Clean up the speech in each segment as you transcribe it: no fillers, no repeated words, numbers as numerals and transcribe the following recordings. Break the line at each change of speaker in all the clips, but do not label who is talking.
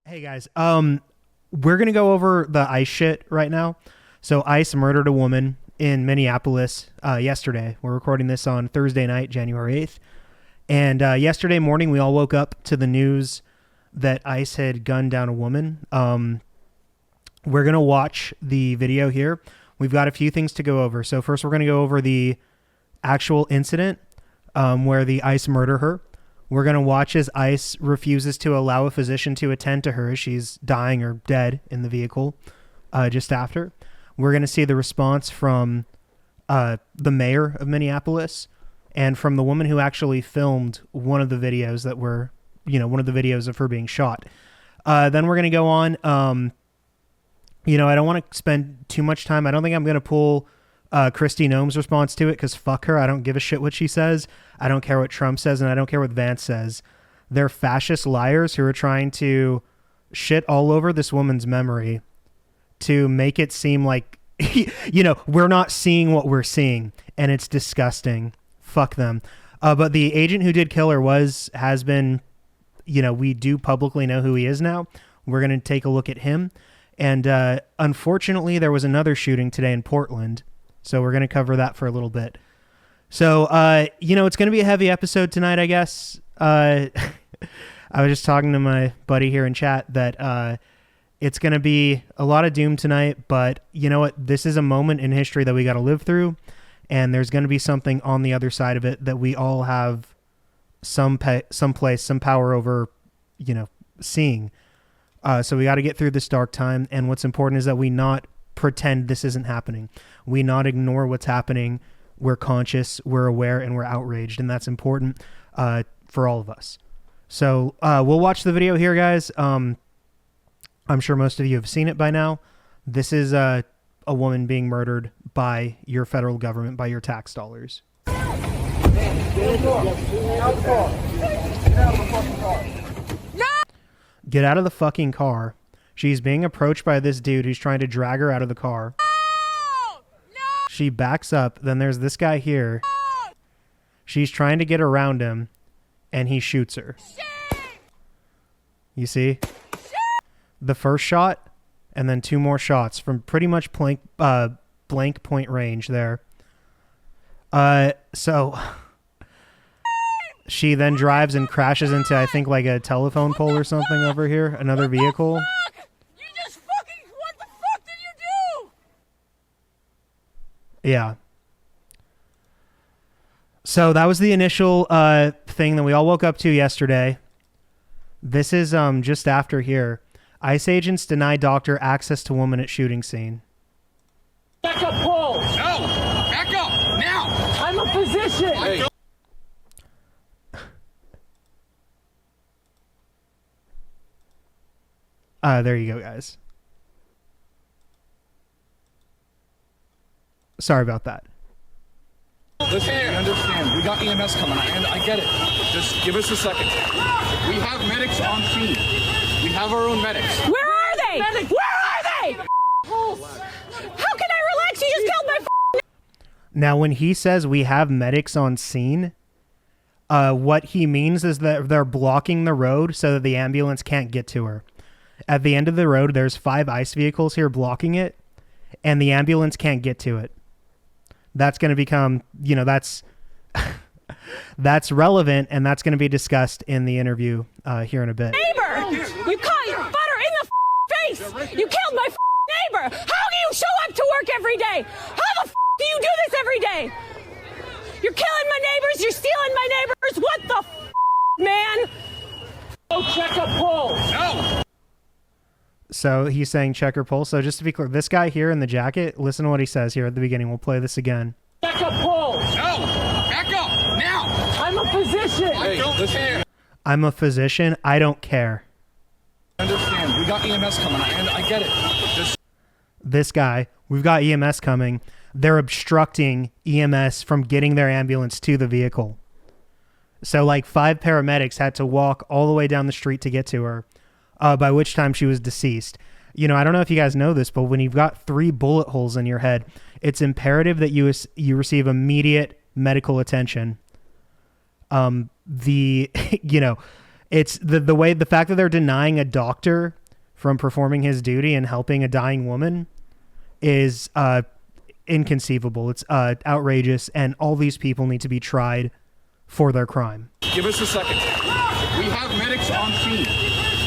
Hey guys, we're gonna go over the ICE shit right now. So ICE murdered a woman in Minneapolis yesterday. We're recording this on Thursday night, January 8th. And yesterday morning, we all woke up to the news that ICE had gunned down a woman. We're gonna watch the video here. We've got a few things to go over. So first, we're gonna go over the actual incident where the ICE murder her. We're going to watch as ICE refuses to allow a physician to attend to her as she's dying or dead in the vehicle just after. We're going to see the response from the mayor of Minneapolis and from the woman who actually filmed one of the videos that were, one of the videos of her being shot. Then we're going to go on. I don't want to spend too much time. I don't think I'm going to pull Kristi Noem's response to it because fuck her. I don't give a shit what she says. I don't care what Trump says, and I don't care what Vance says. They're fascist liars who are trying to shit all over this woman's memory to make it seem like, we're not seeing what we're seeing, and it's disgusting. Fuck them. But the agent who did kill her has been, we do publicly know who he is now. We're going to take a look at him. And unfortunately, there was another shooting today in Portland. So we're going to cover that for a little bit. So, it's going to be a heavy episode tonight, I guess. I was just talking to my buddy here in chat that it's going to be a lot of doom tonight. But you know what? This is a moment in history that we got to live through. And there's going to be something on the other side of it that we all have some power over, seeing. So we got to get through this dark time. And what's important is that we not pretend this isn't happening. We not ignore what's happening. We're conscious, we're aware, and we're outraged. And that's important for all of us. So we'll watch the video here, guys. I'm sure most of you have seen it by now. This is a woman being murdered by your federal government, by your tax dollars. Get out of the fucking car. She's being approached by this dude who's trying to drag her out of the car. No! She backs up. Then there's this guy here. No! She's trying to get around him, and he shoots her. Shit! You see? Shit! The first shot, and then two more shots from pretty much blank point range there. So she then drives and crashes into, I think, like a telephone pole or something over here. Another vehicle.
What the fuck did you
do? Yeah. So that was the initial thing that we all woke up to yesterday. This is just after here. ICE agents deny doctor access to woman at shooting scene.
Back up, Paul!
No! Back up! Now!
I'm a physician!
There you go, guys. Sorry about that.
Listen, we understand. We got EMS coming. I get it. Just give us a second. We have medics on scene. We have our own medics.
Where are they? Medics. Where are they? How can I relax? You just killed my
Now, when he says we have medics on scene, what he means is that they're blocking the road so that the ambulance can't get to her. At the end of the road, there's 5 ICE vehicles here blocking it, and the ambulance can't get to it. That's going to become, that's relevant, and that's going to be discussed in the interview here in a bit.
Neighbor, you caught your butter in the face. You killed my neighbor. How do you show up to work every day? How the do you do this every day? You're killing my neighbors. You're stealing my neighbors. What the man?
Oh, check a pulse.
No.
So he's saying check her pulse. So just to be clear, this guy here in the jacket, listen to what he says here at the beginning. We'll play this again.
Check a pulse.
No. Back up. Now.
I'm a physician.
Hey, listen.
I'm a physician. I don't care.
Understand. We got EMS coming. I get it. Just
this guy, we've got EMS coming. They're obstructing EMS from getting their ambulance to the vehicle. So like 5 paramedics had to walk all the way down the street to get to her. By which time she was deceased. I don't know if you guys know this, but when you've got 3 bullet holes in your head, it's imperative that you receive immediate medical attention. It's the fact that they're denying a doctor from performing his duty and helping a dying woman is inconceivable. It's outrageous, and all these people need to be tried for their crime.
Give us a second. We have medics on scene.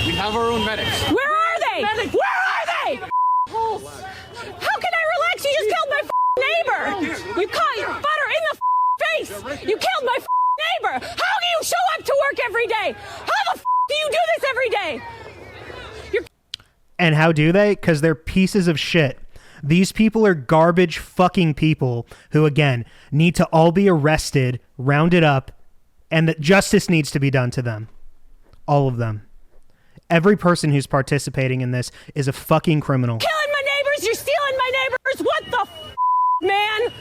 We have our own medics.
Where are they? Where are they? How can I relax? You just killed my neighbor. You caught butter in the face. You killed my neighbor. How do you show up to work every day? How the do you do this every day?
And how do they? Because they're pieces of shit. These people are garbage fucking people who, again, need to all be arrested, rounded up, and that justice needs to be done to them. All of them. Every person who's participating in this is a fucking criminal.
Killing my neighbors, you're stealing my neighbors. What the man?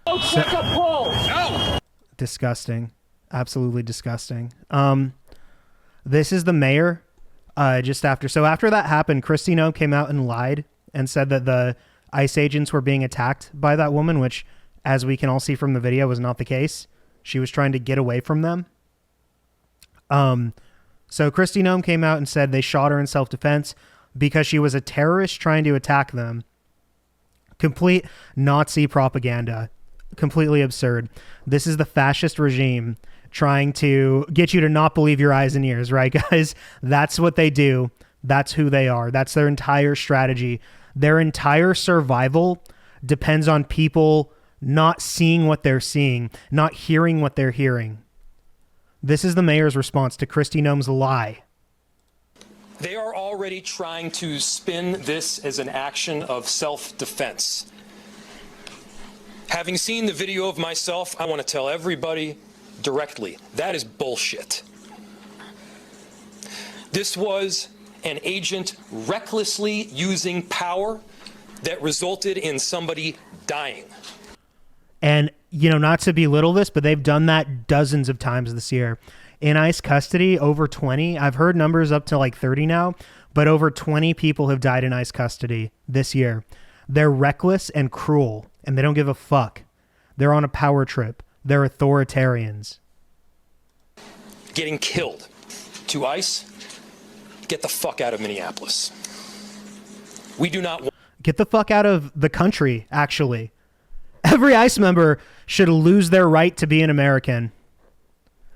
Oh, check a pole. No.
Disgusting. Absolutely disgusting. This is the mayor. Just after. So after that happened, Kristi Noem came out and lied and said that the ICE agents were being attacked by that woman, which, as we can all see from the video, was not the case. She was trying to get away from them. So Kristi Noem came out and said they shot her in self-defense because she was a terrorist trying to attack them. Complete Nazi propaganda. Completely absurd. This is the fascist regime trying to get you to not believe your eyes and ears, right, guys? That's what they do. That's who they are. That's their entire strategy. Their entire survival depends on people not seeing what they're seeing, not hearing what they're hearing. This is the mayor's response to Kristi Noem's lie.
They are already trying to spin this as an action of self-defense. Having seen the video of myself, I want to tell everybody directly, that is bullshit. This was an agent recklessly using power that resulted in somebody dying.
And, you know, not to belittle this, but they've done that dozens of times this year. In ICE custody, over 20. I've heard numbers up to like 30 now, but over 20 people have died in ICE custody this year. They're reckless and cruel, and they don't give a fuck. They're on a power trip. They're authoritarians.
Getting killed. To ICE, get the fuck out of Minneapolis. We do not want...
Get the fuck out of the country, actually. Every ICE member should lose their right to be an American.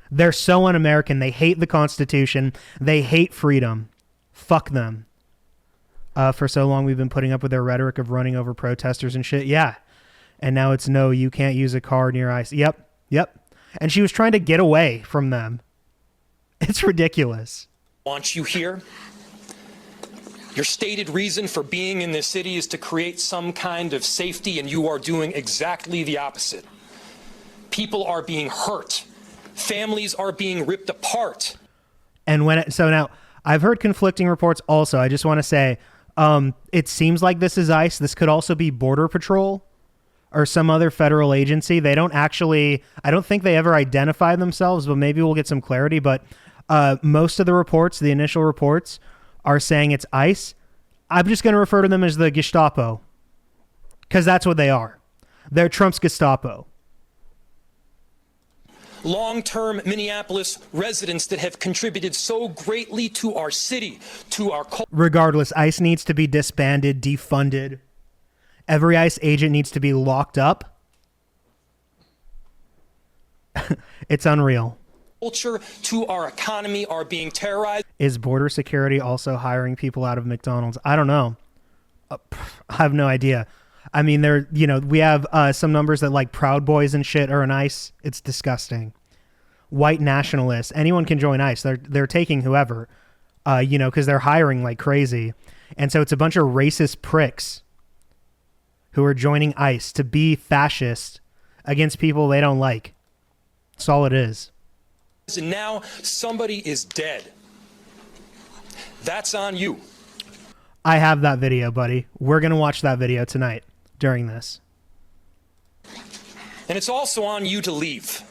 They're so un-American. They hate the Constitution. They hate freedom. Fuck them. For so long, we've been putting up with their rhetoric of running over protesters and shit. Yeah. And now it's no, you can't use a car near ICE. Yep. And she was trying to get away from them. It's ridiculous.
Want you here. Your stated reason for being in this city is to create some kind of safety, and you are doing exactly the opposite. People are being hurt. Families are being ripped apart.
And so now I've heard conflicting reports also. I just want to say, it seems like this is ICE. This could also be Border Patrol or some other federal agency. They don't actually, I don't think they ever identify themselves, but maybe we'll get some clarity. But most of the reports, the initial reports, are saying it's ICE. I'm just going to refer to them as the Gestapo because that's what they are. They're Trump's Gestapo.
Long-term Minneapolis residents that have contributed so greatly to our city, to our culture.
Regardless, ICE needs to be disbanded, defunded. Every ICE agent needs to be locked up. It's unreal.
Culture to our economy are being terrorized.
Is border security also hiring people out of McDonald's? I don't know. I have no idea. I mean, we have some numbers that like Proud Boys and shit are in ICE. It's disgusting. White nationalists. Anyone can join ICE. They're taking whoever, because they're hiring like crazy. And so it's a bunch of racist pricks who are joining ICE to be fascist against people they don't like. That's all it is.
And now somebody is dead. That's on you.
I have that video, buddy. We're going to watch that video tonight during this.
And it's also on you to leave.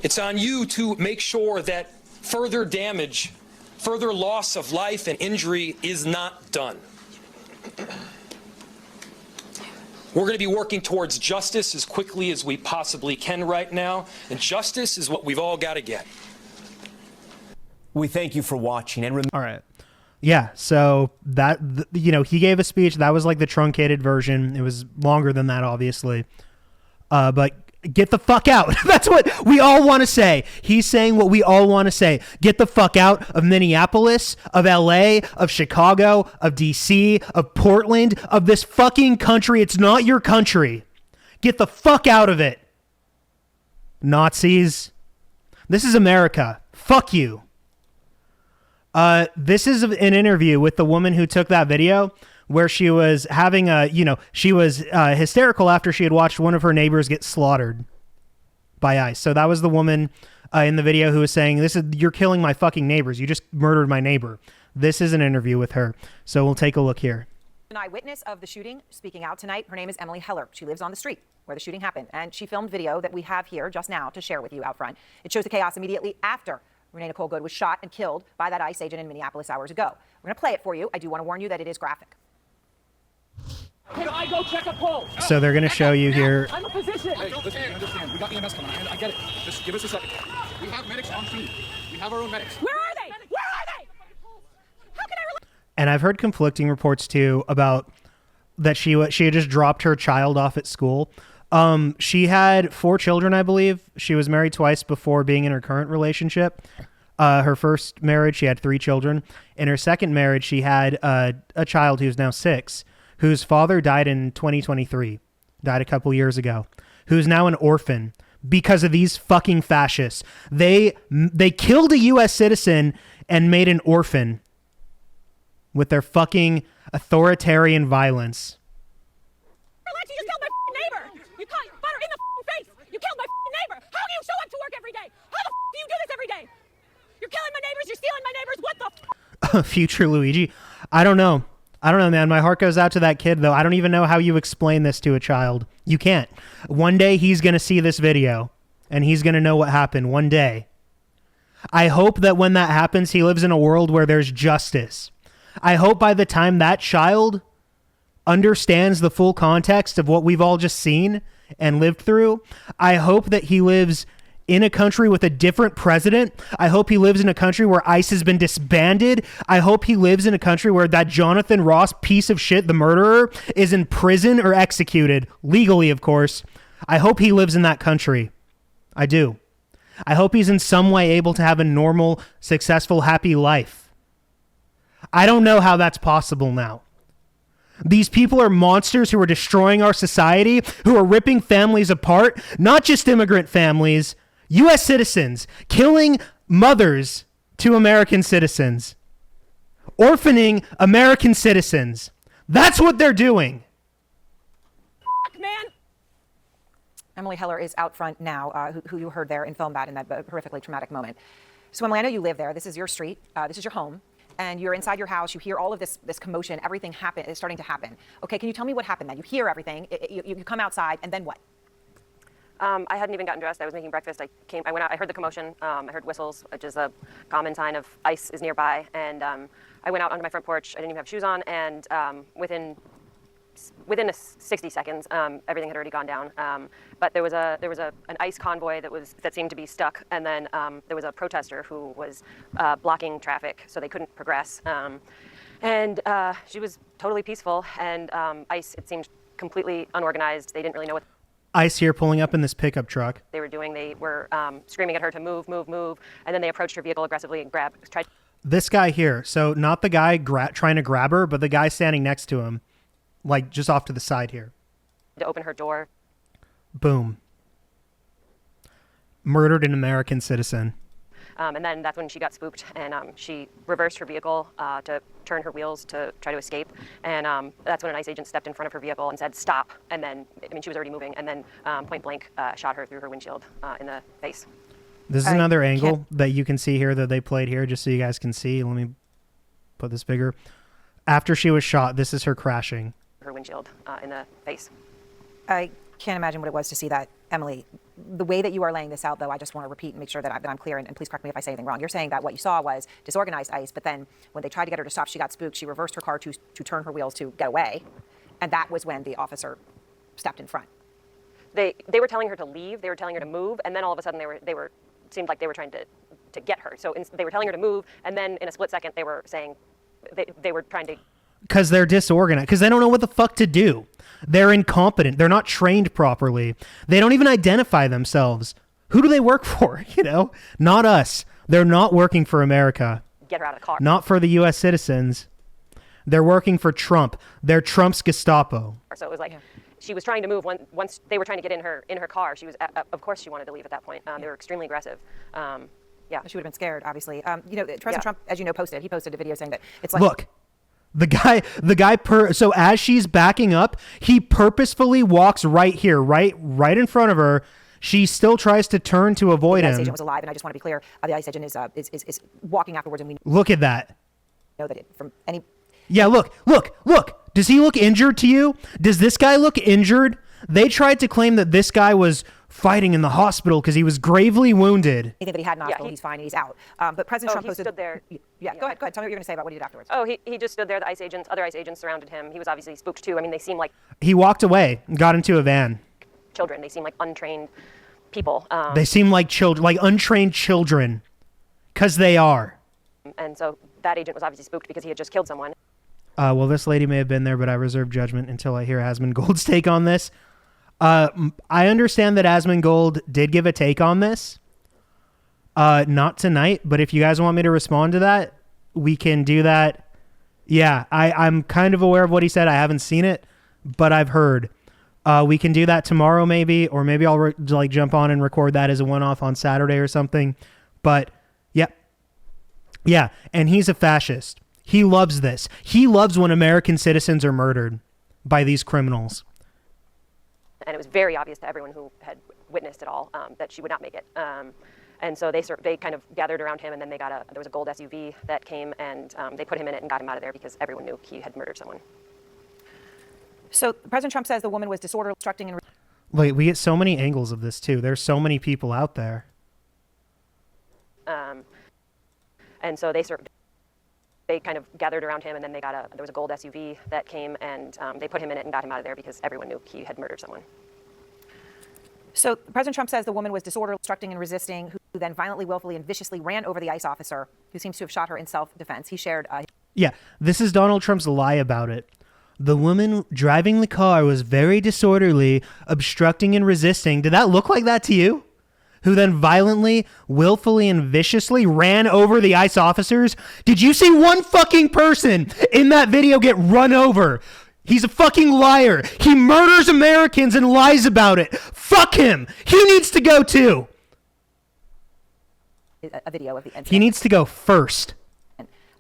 It's on you to make sure that further damage, further loss of life and injury is not done. We're going to be working towards justice as quickly as we possibly can right now, and justice is what we've all got to get.
We thank you for watching. And
All right. Yeah, so that, he gave a speech. That was like the truncated version. It was longer than that, obviously. But get the fuck out. That's what we all want to say. He's saying what we all want to say. Get the fuck out of Minneapolis, of LA, of Chicago, of DC, of Portland, of this fucking country. It's not your country. Get the fuck out of it. Nazis. This is America. Fuck you. This is an interview with the woman who took that video where she was having she was hysterical after she had watched one of her neighbors get slaughtered by ICE. So that was the woman in the video who was saying, you're killing my fucking neighbors. You just murdered my neighbor. This is an interview with her. So we'll take a look here.
An eyewitness of the shooting speaking out tonight. Her name is Emily Heller. She lives on the street where the shooting happened, and she filmed video that we have here just now to share with you out front. It shows the chaos immediately after Renee Nicole Good was shot and killed by that ICE agent in Minneapolis hours ago. We're going to play it for you. I do want to warn you that it is graphic.
Can I go check a pulse?
So they're going to show you here.
I'm a physician.
Hey, listen, I understand. We got EMS coming. I get it. Just give us a second. We have medics on scene. We have our own medics.
Where are they? Where are they? How can I rely?
And I've heard conflicting reports too about that she had just dropped her child off at school. She had 4 children, I believe. She was married twice before being in her current relationship. Her first marriage, she had 3 children. In her second marriage, she had a child who's now 6, whose father died in 2023, died a couple years ago, who's now an orphan because of these fucking fascists. They killed a U.S. citizen and made an orphan with their fucking authoritarian violence.
You just killed my neighbor. You caught butter in the face. You killed my neighbor. How do you show up to work every day? How the do you do this every day? You're killing my neighbors. You're stealing my neighbors. What the
Future Luigi. I don't know, man. My heart goes out to that kid, though. I don't even know how you explain this to a child. You can't. One day he's going to see this video, and he's going to know what happened one day. I hope that when that happens, he lives in a world where there's justice. I hope by the time that child understands the full context of what we've all just seen and lived through, I hope that he lives in a country with a different president. I hope he lives in a country where ICE has been disbanded. I hope he lives in a country where that Jonathan Ross piece of shit, the murderer, is in prison or executed, legally, of course. I hope he lives in that country. I do. I hope he's in some way able to have a normal, successful, happy life. I don't know how that's possible now. These people are monsters who are destroying our society, who are ripping families apart, not just immigrant families, U.S. citizens, killing mothers to American citizens, orphaning American citizens. That's what they're doing.
man?
Emily Heller is out front now, who you heard there in film that in that horrifically traumatic moment. So Emily, I know you live there. This is your street. This is your home. And you're inside your house. You hear all of this commotion. Everything is starting to happen. Okay, can you tell me what happened then? You hear everything. You come outside, and then what?
I hadn't even gotten dressed. I was making breakfast. I went out. I heard the commotion. I heard whistles, which is a common sign of ICE is nearby. And I went out onto my front porch. I didn't even have shoes on. And within 60 seconds, everything had already gone down. But there was an ICE convoy that seemed to be stuck, and then there was a protester who was blocking traffic, so they couldn't progress. And she was totally peaceful, and ICE, it seemed completely unorganized. They didn't really know what
ICE here pulling up in this pickup truck.
they were doing. They were screaming at her to move, and then they approached her vehicle aggressively and tried
This guy here, so not the guy trying to grab her, but the guy standing next to him, like just off to the side here.
to open her door.
Boom. Murdered an American citizen.
And then that's when she got spooked, and she reversed her vehicle to turn her wheels to try to escape. And that's when an ICE agent stepped in front of her vehicle and said, "Stop." And then, she was already moving, and then point blank shot her through her windshield in the face.
This is another angle that you can see here that they played here, just so you guys can see. Let me put this bigger. After she was shot, this is her crashing.
Her windshield in the face.
I can't imagine what it was to see that, Emily. The way that you are laying this out, though, I just want to repeat and make sure that I'm clear, and please correct me if I say anything wrong. You're saying that what you saw was disorganized ICE, but then when they tried to get her to stop, she got spooked. She reversed her car to turn her wheels to get away, and that was when the officer stepped in front.
They were telling her to leave. They were telling her to move, and then all of a sudden they were seemed like they were trying to to get her. So they were telling her to move, and then in a split second, they were saying they were trying to.
Because they're disorganized. Because they don't know what the fuck to do. They're incompetent. They're not trained properly. They don't even identify themselves. Who do they work for? You know, not us. They're not working for America.
Get her out of the car.
Not for the U.S. citizens. They're working for Trump. They're Trump's Gestapo.
So it was like she was trying to move once they were trying to get in her car. She was of course she wanted to leave at that point. They were extremely aggressive. Yeah,
She would have been scared, obviously. You know, President Trump, as you know, he posted a video saying that it's like,
Look, the guy. So as she's backing up, he purposefully walks right here, right in front of her. She still tries to turn to avoid
the ICE
him.
agent was alive, and I just want to be clear, the ICE agent is walking afterwards, and we
Look at that.
know that from any.
Yeah, look. Does he look injured to you? Does this guy look injured? They tried to claim that this guy was fighting in the hospital because he was gravely wounded.
Anything that he had in the hospital, he's fine, and he's out. But President Trump
he
posted.
stood there.
Yeah, go ahead. Tell me what you're going to say about what he did afterwards.
Oh, he just stood there. The other ICE agents surrounded him. He was obviously spooked too. I mean, they seem like
He walked away and got into a van.
children. They seem like untrained people.
They seem like children, like untrained children, because they are.
And so that agent was obviously spooked because he had just killed someone.
Well, this lady may have been there, but I reserve judgment until I hear Asmongold's take on this. I understand that Asmongold did give a take on this. Not tonight, but if you guys want me to respond to that, we can do that. Yeah, I'm kind of aware of what he said. I haven't seen it, but I've heard. We can do that tomorrow maybe, or maybe I'll jump on and record that as a one-off on Saturday or something. But yeah, and he's a fascist. He loves this. He loves when American citizens are murdered by these criminals.
And it was very obvious to everyone who had witnessed it all that she would not make it. And so they kind of gathered around him, and then there was a gold SUV that came, and they put him in it and got him out of there because everyone knew he had murdered someone.
So President Trump says the woman was disorderly, obstructing, and
Wait, we get so many angles of this too. There's so many people out there.
And so they kind of gathered around him, and then there was a gold SUV that came, and they put him in it and got him out of there because everyone knew he had murdered someone.
So President Trump says the woman was disorderly, obstructing, and resisting, who then violently, willfully, and viciously ran over the ICE officer who seems to have shot her in self-defense. He shared.
Yeah, this is Donald Trump's lie about it. The woman driving the car was very disorderly, obstructing and resisting. Did that look like that to you? Who then violently, willfully, and viciously ran over the ICE officers? Did you see one fucking person in that video get run over? He's a fucking liar. He murders Americans and lies about it. Fuck him. He needs to go too.
A video of the incident.
He needs to go first.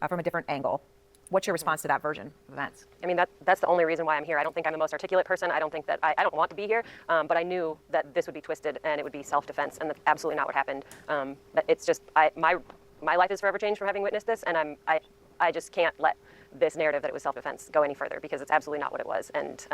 From a different angle. What's your response to that version of events?
I mean, that's the only reason why I'm here. I don't think I'm the most articulate person. I don't think that I don't want to be here, but I knew that this would be twisted and it would be self-defense, and that's absolutely not what happened. But it's just my life is forever changed from having witnessed this, and I just can't let this narrative that it was self-defense go any further because it's absolutely not what it was. And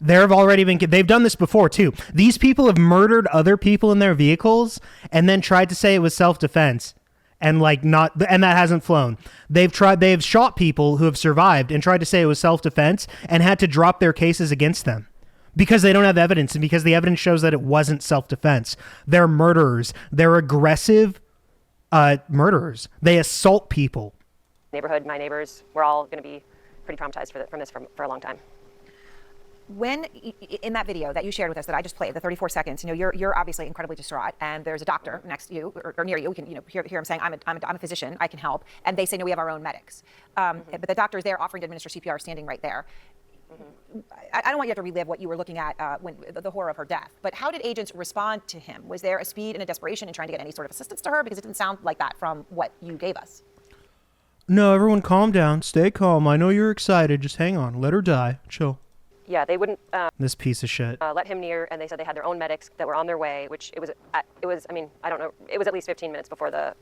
They've done this before too. These people have murdered other people in their vehicles and then tried to say it was self-defense. And that hasn't flown. They've shot people who have survived and tried to say it was self-defense and had to drop their cases against them because they don't have evidence and because the evidence shows that it wasn't self-defense. They're murderers. They're aggressive murderers. They assault people.
My neighbors, we're all going to be pretty traumatized from this for a long time.
When in that video that you shared with us that I just played, the 34 seconds, you're obviously incredibly distraught, and there's a doctor next to you or near you. We can hear him saying, "I'm a physician. I can help," and they say, "No, we have our own medics." But the doctor's there offering to administer CPR, standing right there. Mm-hmm. I don't want you to have to relive what you were looking at when the horror of her death. But how did agents respond to him? Was there a speed and a desperation in trying to get any sort of assistance to her? Because it didn't sound like that from what you gave us.
No, everyone, calm down. Stay calm. I know you're excited. Just hang on. Let her die. Chill.
Yeah, they wouldn't
this piece of shit
let him near, and they said they had their own medics that were on their way, which it was I mean, I don't know, it was at least 15 minutes before the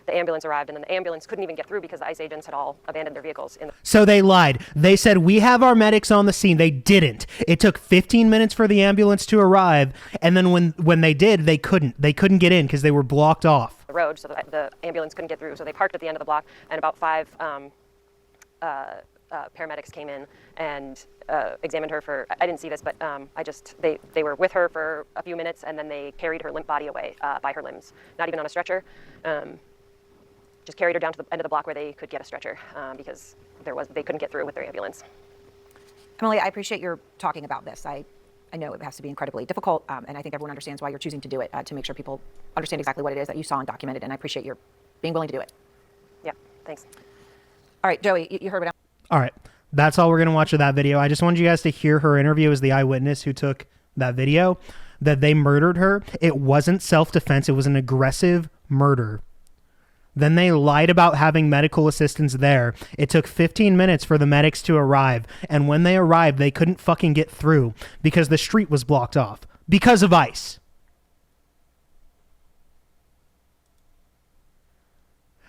ambulance arrived, and then the ambulance couldn't even get through because the ICE agents had all abandoned their vehicles.
So they lied. They said, we have our medics on the scene. They didn't. It took 15 minutes for the ambulance to arrive, and then when they did, they couldn't get in because they were blocked off.
The road, so the ambulance couldn't get through, so they parked at the end of the block, and about five paramedics came in and examined her for, I didn't see this, but they were with her for a few minutes, and then they carried her limp body away by her limbs, not even on a stretcher. Just carried her down to the end of the block where they could get a stretcher because they couldn't get through with their ambulance.
Emily, I appreciate your talking about this. I know it has to be incredibly difficult, and I think everyone understands why you're choosing to do it, to make sure people understand exactly what it is that you saw and documented, and I appreciate your being willing to do it.
Yeah, thanks.
All right, Joey, you heard what
All right. That's all we're going to watch of that video. I just wanted you guys to hear her interview as the eyewitness who took that video, that they murdered her. It wasn't self-defense. It was an aggressive murder. Then they lied about having medical assistance there. It took 15 minutes for the medics to arrive. And when they arrived, they couldn't fucking get through because the street was blocked off because of ICE.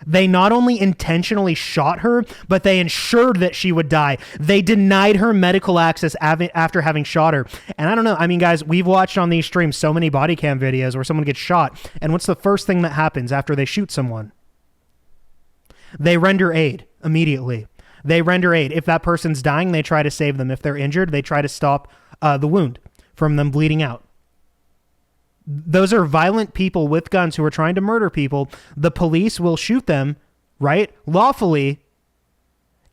They not only intentionally shot her, but they ensured that she would die. They denied her medical access after having shot her. And I don't know. I mean, guys, we've watched on these streams so many body cam videos where someone gets shot. And what's the first thing that happens after they shoot someone? They render aid immediately. They render aid. If that person's dying, they try to save them. If they're injured, they try to stop the wound from them bleeding out. Those are violent people with guns who are trying to murder people. The police will shoot them, right, lawfully,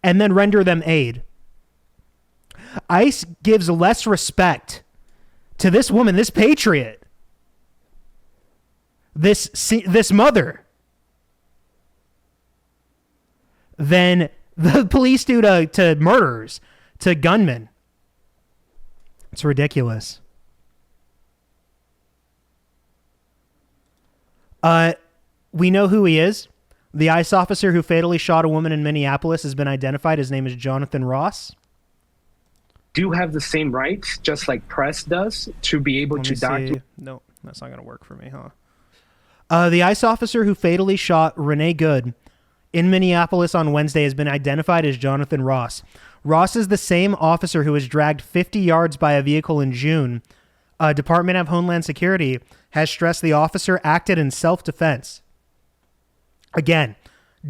and then render them aid. ICE gives less respect to this woman, this patriot, this mother, than the police do to murderers, to gunmen. It's ridiculous. We know who he is. The ICE officer who fatally shot a woman in Minneapolis has been identified. His name is Jonathan Ross.
Do have the same rights, just like press does, to be able to document.
No, that's not going to work for me, huh? The ICE officer who fatally shot Renee Good in Minneapolis on Wednesday has been identified as Jonathan Ross. Ross is the same officer who was dragged 50 yards by a vehicle in June. Department of Homeland Security has stressed the officer acted in self-defense. Again,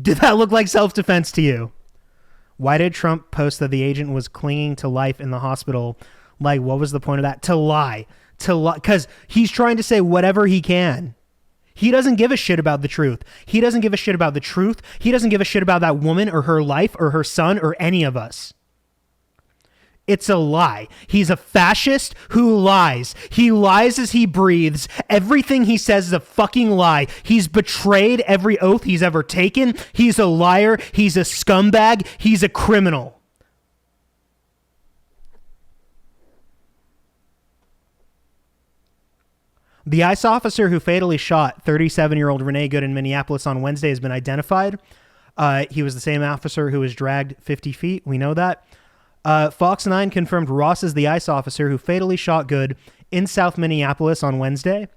did that look like self-defense to you? Why did Trump post that the agent was clinging to life in the hospital? Like, what was the point of that? To lie. Because he's trying to say whatever he can. He doesn't give a shit about the truth. He doesn't give a shit about the truth. He doesn't give a shit about that woman or her life or her son or any of us. It's a lie. He's a fascist who lies. He lies as he breathes. Everything he says is a fucking lie. He's betrayed every oath he's ever taken. He's a liar. He's a scumbag. He's a criminal. The ICE officer who fatally shot 37-year-old Renee Good in Minneapolis on Wednesday has been identified. He was the same officer who was dragged 50 feet. We know that. Fox 9 confirmed Ross is the ICE officer who fatally shot Good in South Minneapolis on Wednesday.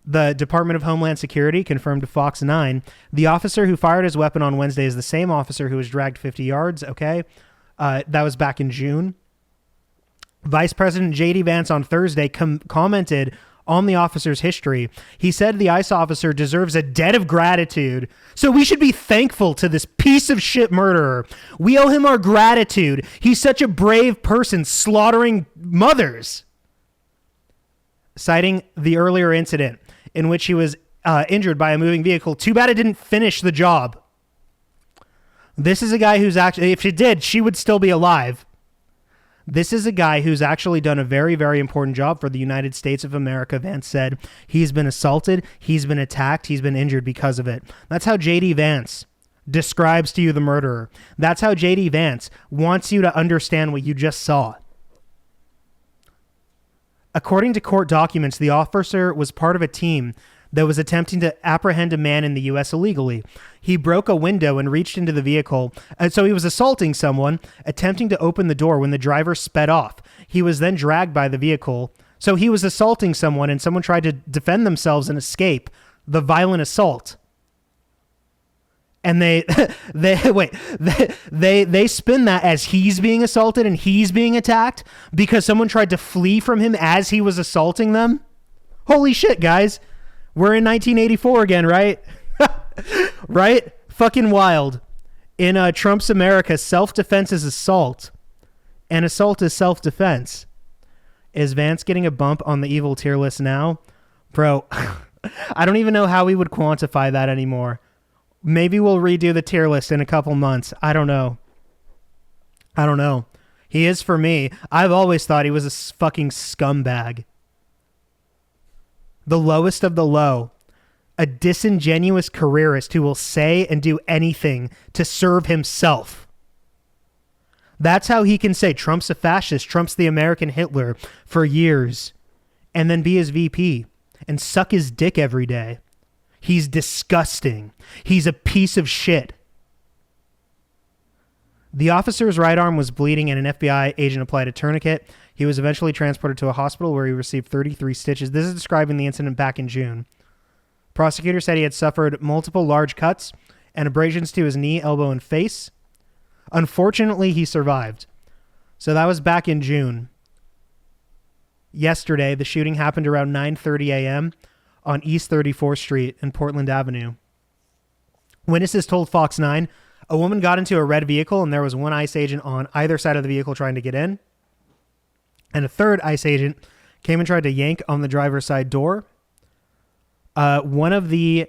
The Department of Homeland Security confirmed to Fox 9 the officer who fired his weapon on Wednesday is the same officer who was dragged 50 yards. Okay. That was back in June. Vice President J.D. Vance on Thursday commented on the officer's history. He said the ICE officer deserves a debt of gratitude, so we should be thankful to this piece of shit murderer. We owe him our gratitude. He's such a brave person slaughtering mothers. Citing the earlier incident in which he was injured by a moving vehicle. Too bad it didn't finish the job. This is a guy who's actually, if it did, she would still be alive. This is a guy who's actually done a very, very important job for the United States of America, Vance said. He's been assaulted, he's been attacked, he's been injured because of it. That's how J.D. Vance describes to you the murderer. That's how J.D. Vance wants you to understand what you just saw. According to court documents, the officer was part of a team that was attempting to apprehend a man in the U.S. illegally. He broke a window and reached into the vehicle. So he was assaulting someone, attempting to open the door when the driver sped off. He was then dragged by the vehicle. So he was assaulting someone and someone tried to defend themselves and escape the violent assault. And they spin that as he's being assaulted and he's being attacked because someone tried to flee from him as he was assaulting them. Holy shit, guys. We're in 1984 again, right? Right? Fucking wild. In Trump's America, self-defense is assault, and assault is self-defense. Is Vance getting a bump on the evil tier list now? Bro, I don't even know how we would quantify that anymore. Maybe we'll redo the tier list in a couple months. I don't know. He is for me. I've always thought he was a fucking scumbag. The lowest of the low. A disingenuous careerist who will say and do anything to serve himself. That's how he can say Trump's a fascist, Trump's the American Hitler for years, and then be his VP and suck his dick every day. He's disgusting. He's a piece of shit. The officer's right arm was bleeding and an FBI agent applied a tourniquet. He was eventually transported to a hospital where he received 33 stitches. This is describing the incident back in June. Prosecutor said he had suffered multiple large cuts and abrasions to his knee, elbow, and face. Unfortunately, he survived. So that was back in June. Yesterday, the shooting happened around 9:30 a.m. on East 34th Street and Portland Avenue. Witnesses told Fox 9 a woman got into a red vehicle and there was one ICE agent on either side of the vehicle trying to get in. And a third ICE agent came and tried to yank on the driver's side door. One of the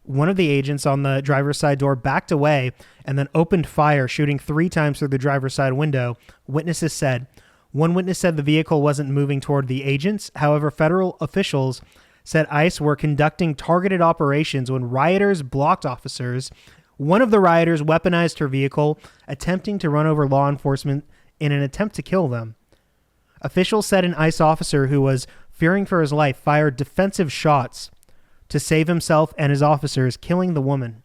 agents on the driver's side door backed away and then opened fire, shooting 3 times through the driver's side window. Witnesses said. One witness said the vehicle wasn't moving toward the agents. However, federal officials said ICE were conducting targeted operations when rioters blocked officers. One of the rioters weaponized her vehicle, attempting to run over law enforcement in an attempt to kill them. Officials said an ICE officer who was fearing for his life fired defensive shots to save himself and his officers, killing the woman.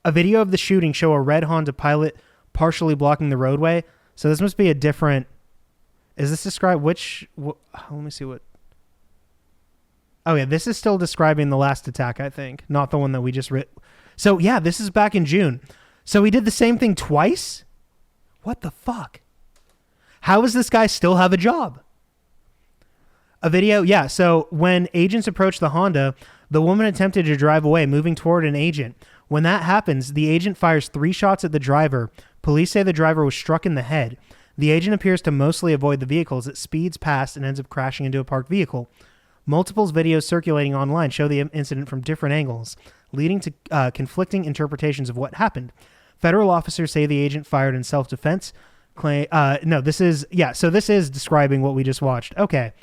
A video of the shooting show a red Honda Pilot partially blocking the roadway. So this must be a different... Is this describe which... Let me see what... Oh yeah, this is still describing the last attack, I think. Not the one that we just read. So yeah, this is back in June. So he did the same thing twice? What the fuck? How does this guy still have a job? A video, yeah. So when agents approached the Honda, the woman attempted to drive away, moving toward an agent. When that happens, the agent fires 3 shots at the driver. Police say the driver was struck in the head. The agent appears to mostly avoid the vehicle as it speeds past and ends up crashing into a parked vehicle. Multiple videos circulating online show the incident from different angles, leading to conflicting interpretations of what happened. Federal officers say the agent fired in self-defense. No, this is describing what we just watched. Okay.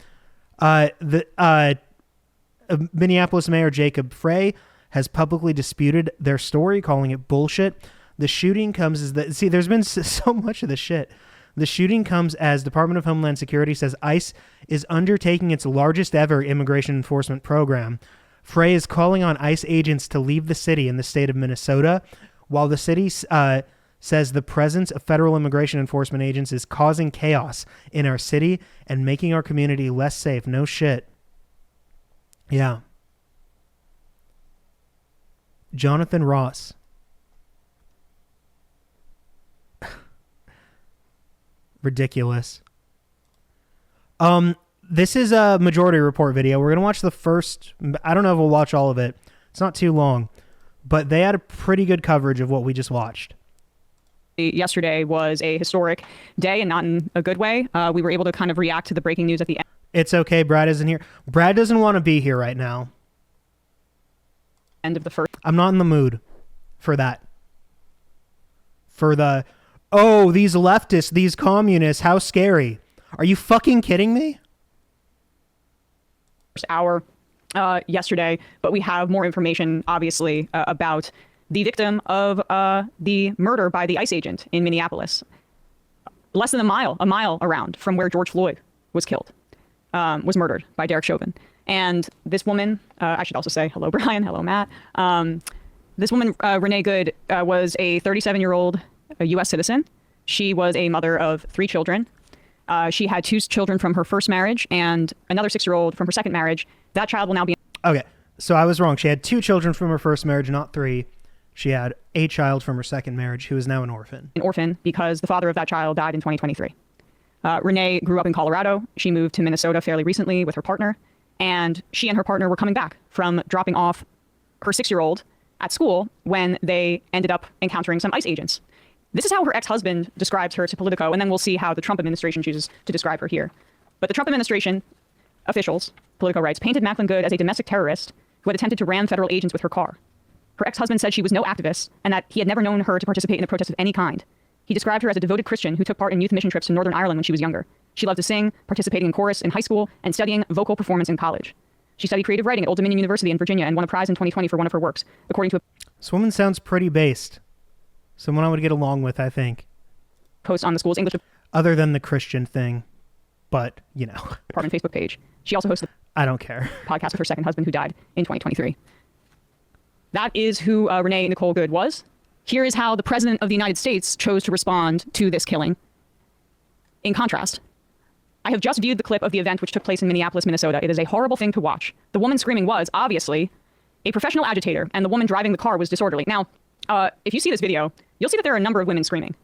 Minneapolis Mayor Jacob Frey has publicly disputed their story, calling it bullshit. The shooting comes as there's been so much of this shit. The shooting comes as Department of Homeland Security says ICE is undertaking its largest ever immigration enforcement program. Frey is calling on ICE agents to leave the city in the state of Minnesota, while the city says the presence of federal immigration enforcement agents is causing chaos in our city and making our community less safe. No shit. Yeah. Jonathan Ross. Ridiculous. This is a Majority Report video. We're going to watch the first... I don't know if we'll watch all of it. It's not too long. But they had a pretty good coverage of what we just watched.
Yesterday was a historic day, and not in a good way. We were able to kind of react to the breaking news at the end.
It's okay. Brad isn't here. Brad doesn't want to be here right now.
End of the first.
I'm not in the mood for that. For the... Oh, these leftists, these communists, how scary. Are you fucking kidding me?
Hour yesterday, but we have more information, obviously, about the victim of the murder by the ICE agent in Minneapolis. Less than a mile around from where George Floyd was killed, was murdered by Derek Chauvin. And this woman, I should also say, hello, Brian, hello, Matt. This woman, Renee Good, was a 37-year-old U.S. citizen. She was a mother of 3 children. She had 2 children from her first marriage and another 6-year-old from her second marriage. That child will now be...
Okay, so I was wrong. She had 2 children from her first marriage, not 3. She had a child from her second marriage who is now an orphan.
An orphan because the father of that child died in 2023. Renee grew up in Colorado. She moved to Minnesota fairly recently with her partner. And she and her partner were coming back from dropping off her 6-year-old at school when they ended up encountering some ICE agents. This is how her ex-husband described her to Politico, and then we'll see how the Trump administration chooses to describe her here. But the Trump administration officials, Politico writes, painted Macklin Good as a domestic terrorist who had attempted to ram federal agents with her car. Her ex-husband said she was no activist and that he had never known her to participate in a protest of any kind. He described her as a devoted Christian who took part in youth mission trips to Northern Ireland when she was younger. She loved to sing, participating in chorus in high school, and studying vocal performance in college. She studied creative writing at Old Dominion University in Virginia and won a prize in 2020 for one of her works, according to a
This woman sounds pretty based. Someone I would get along with, I think.
post on the school's English
Other than the Christian thing. But, you know.
department Facebook page. She also hosted
I don't care.
a podcast with her second husband who died in 2023. That is who Renee Nicole Good was. Here is how the President of the United States chose to respond to this killing. In contrast, I have just viewed the clip of the event which took place in Minneapolis, Minnesota. It is a horrible thing to watch. The woman screaming was, obviously, a professional agitator, and the woman driving the car was disorderly. Now, if you see this video, you'll see that there are a number of women screaming.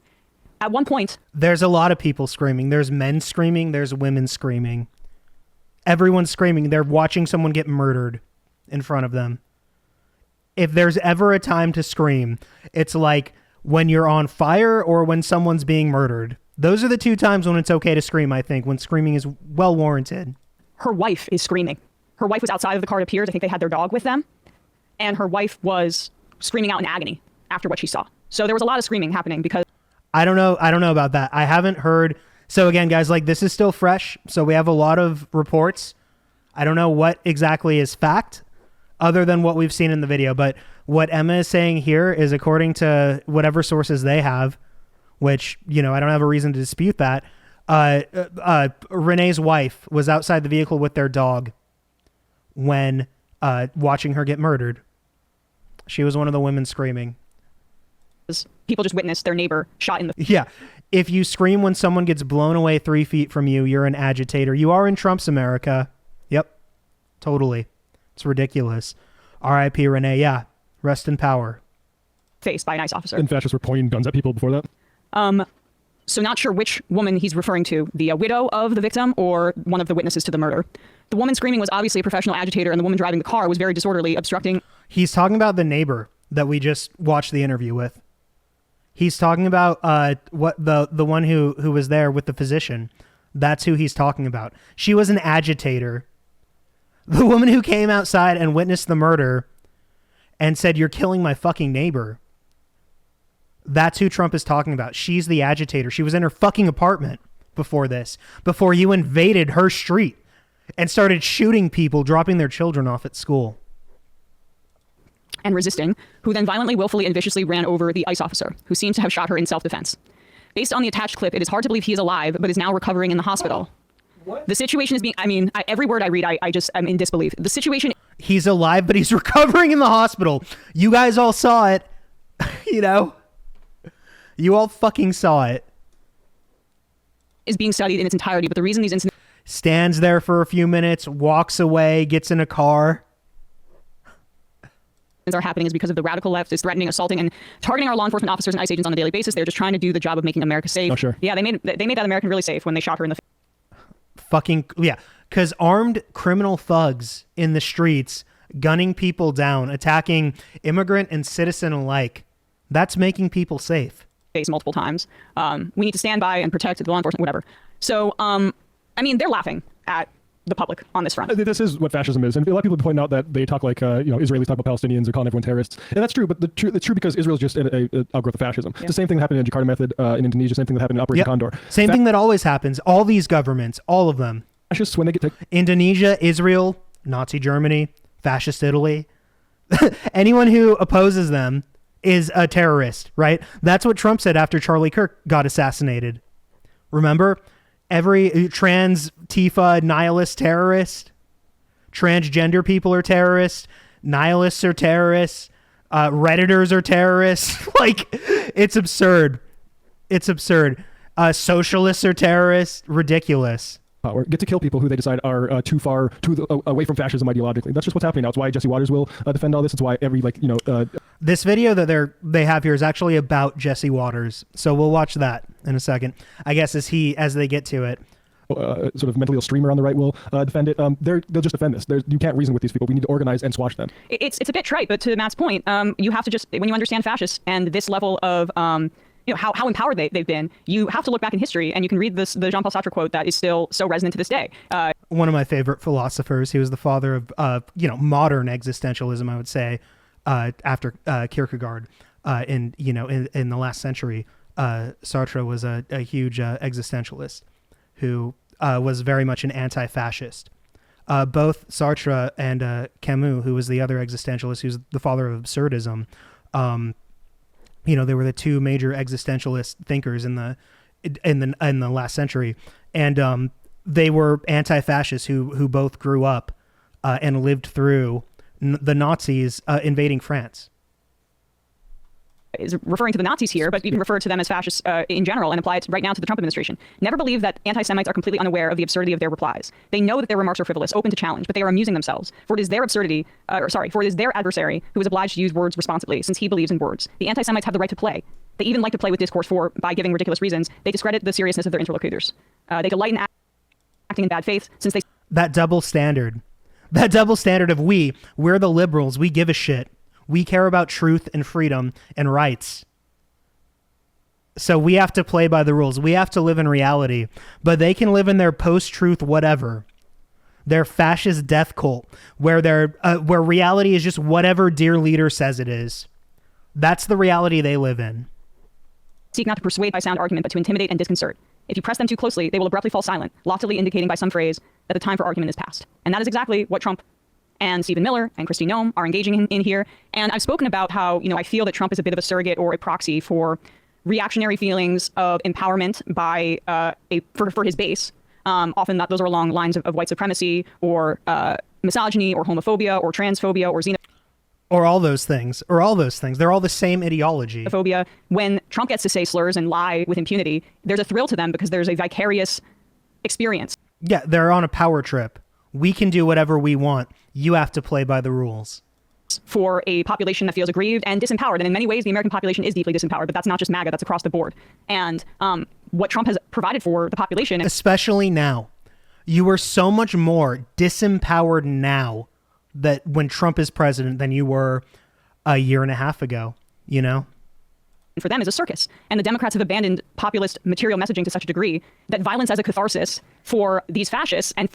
At one point...
There's a lot of people screaming. There's men screaming. There's women screaming. Everyone's screaming. They're watching someone get murdered in front of them. If there's ever a time to scream, it's like when you're on fire or when someone's being murdered. Those are the two times when it's okay to scream, I think, when screaming is well warranted.
Her wife is screaming. Her wife was outside of the car, it appears. I think they had their dog with them. And her wife was screaming out in agony after what she saw. So there was a lot of screaming happening because...
I don't know about that. I haven't heard. So again, guys, like this is still fresh. So we have a lot of reports. I don't know what exactly is fact other than what we've seen in the video. But what Emma is saying here is according to whatever sources they have, which, you know, I don't have a reason to dispute that. Renee's wife was outside the vehicle with their dog when watching her get murdered. She was one of the women screaming.
People just witnessed their neighbor shot in the...
Yeah. If you scream when someone gets blown away 3 feet from you, you're an agitator. You are in Trump's America. Yep. Totally. It's ridiculous. R.I.P. Renee. Yeah. Rest in power.
Face by an ICE officer.
And fascists were pointing guns at people before that?
So not sure which woman he's referring to, the widow of the victim or one of the witnesses to the murder. The woman screaming was obviously a professional agitator, and the woman driving the car was very disorderly, obstructing...
He's talking about the neighbor that we just watched the interview with. He's talking about what the one who was there with the physician. That's who he's talking about. She was an agitator. The woman who came outside and witnessed the murder and said, "You're killing my fucking neighbor." That's who Trump is talking about. She's the agitator. She was in her fucking apartment before this, before you invaded her street and started shooting people, dropping their children off at school.
And resisting, who then violently, willfully, and viciously ran over the ICE officer, who seems to have shot her in self-defense. Based on the attached clip, it is hard to believe he is alive, but is now recovering in the hospital. What? The situation is being... every word I read, I'm in disbelief. The situation...
He's alive, but he's recovering in the hospital. You guys all saw it. You know? You all fucking saw it.
Is being studied in its entirety, but the reason these incidents...
Stands there for a few minutes, walks away, gets in a car...
are happening is because of the radical left is threatening, assaulting, and targeting our law enforcement officers and ICE agents on a daily basis. They're just trying to do the job of making America safe.
Oh, sure.
Yeah, they made that American really safe when they shot her in the face.
Fucking, yeah. Because armed criminal thugs in the streets, gunning people down, attacking immigrant and citizen alike, that's making people safe.
Face multiple times. We need to stand by and protect the law enforcement, whatever. So, they're laughing at the public on this front.
This is what fascism is, and a lot of people point out that they talk like Israelis talk about Palestinians or calling everyone terrorists, and that's true. But it's true because Israel's just an outgrowth of fascism. Yeah. The same thing that happened in Jakarta Method in Indonesia, same thing that happened in Operation Condor.
Same thing that always happens. All these governments, all of them.
Fascists when they get to
Indonesia, Israel, Nazi Germany, fascist Italy. Anyone who opposes them is a terrorist, right? That's what Trump said after Charlie Kirk got assassinated. Remember? Every trans, Tifa, nihilist terrorist, transgender people are terrorists, nihilists are terrorists, Redditors are terrorists. Like, it's absurd. It's absurd. Socialists are terrorists. Ridiculous.
Power get to kill people who they decide are too far away from fascism ideologically. That's just what's happening now. It's why Jesse Waters will defend all this. It's why every
This video that they have here is actually about Jesse Waters, so we'll watch that in a second. I guess as they get to it.
sort of mentally ill streamer on the right will defend it. They'll just defend this. You can't reason with these people. We need to organize and squash them.
It's a bit trite, but to Matt's point, you have to just, when you understand fascists and this level of how empowered they've been, you have to look back in history, and you can read the Jean-Paul Sartre quote that is still so resonant to this day.
One of my favorite philosophers. He was the father of modern existentialism, I would say, after Kierkegaard. In the last century, Sartre was a huge existentialist who was very much an anti-fascist. Both Sartre and Camus, who was the other existentialist, who's the father of absurdism, they were the two major existentialist thinkers in the last century, and they were anti-fascists who both grew up and lived through the Nazis invading France.
Is referring to the Nazis here, but you can refer to them as fascists in general and apply it right now to the Trump administration. Never believe that anti-Semites are completely unaware of the absurdity of their replies. They know that their remarks are frivolous, open to challenge, but they are amusing themselves. For it is their absurdity, for it is their adversary who is obliged to use words responsibly, since he believes in words. The anti-Semites have the right to play. They even like to play with discourse, for by giving ridiculous reasons, they discredit the seriousness of their interlocutors. They delight in acting in bad faith, since they...
That double standard of we're the liberals, we give a shit. We care about truth and freedom and rights. So we have to play by the rules. We have to live in reality. But they can live in their post-truth whatever. Their fascist death cult, where reality is just whatever dear leader says it is. That's the reality they live in.
Seek not to persuade by sound argument, but to intimidate and disconcert. If you press them too closely, they will abruptly fall silent, loftily indicating by some phrase that the time for argument is past. And that is exactly what Trump and Stephen Miller and Kristi Noem are engaging in here. And I've spoken about how, I feel that Trump is a bit of a surrogate or a proxy for reactionary feelings of empowerment by for his base. Often those are along lines of white supremacy or misogyny or homophobia or transphobia or xenophobia.
Or all those things. They're all the same ideology.
Phobia. When Trump gets to say slurs and lie with impunity, there's a thrill to them because there's a vicarious experience.
Yeah, they're on a power trip. We can do whatever we want. You have to play by the rules.
For a population that feels aggrieved and disempowered. And in many ways, the American population is deeply disempowered, but that's not just MAGA, that's across the board. And what Trump has provided for the population...
Especially now. You are so much more disempowered now that when Trump is president than you were a year and a half ago,
For them is a circus. And the Democrats have abandoned populist material messaging to such a degree that violence as a catharsis for these fascists and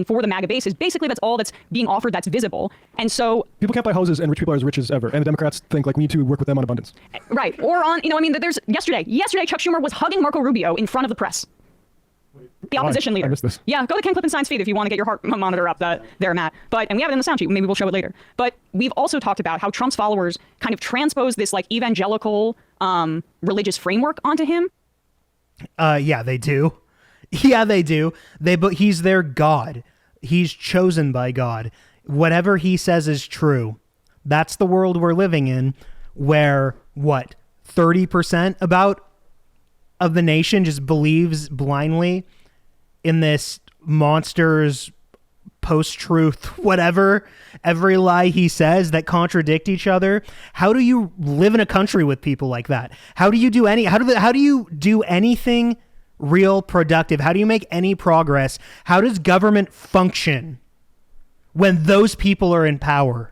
for the MAGA base is basically that's all that's being offered that's visible. And so
people can't buy houses and rich people are as rich as ever. And the Democrats think we need to work with them on abundance.
Right. Or on, there's yesterday Chuck Schumer was hugging Marco Rubio in front of the press. The opposition leader.
I missed this.
Yeah, go to Ken Clifton's feed if you want to get your heart monitor up there, Matt. And we have it in the sound sheet. Maybe we'll show it later. But we've also talked about how Trump's followers kind of transpose this evangelical religious framework onto him.
Yeah, they do. Yeah, they do. But he's their God. He's chosen by God. Whatever he says is true. That's the world we're living in, where 30% of the nation just believes blindly in this monster's post-truth, whatever, every lie he says that contradict each other. How do you live in a country with people like that? How do you do anything real productive? How do you make any progress? How does government function when those people are in power?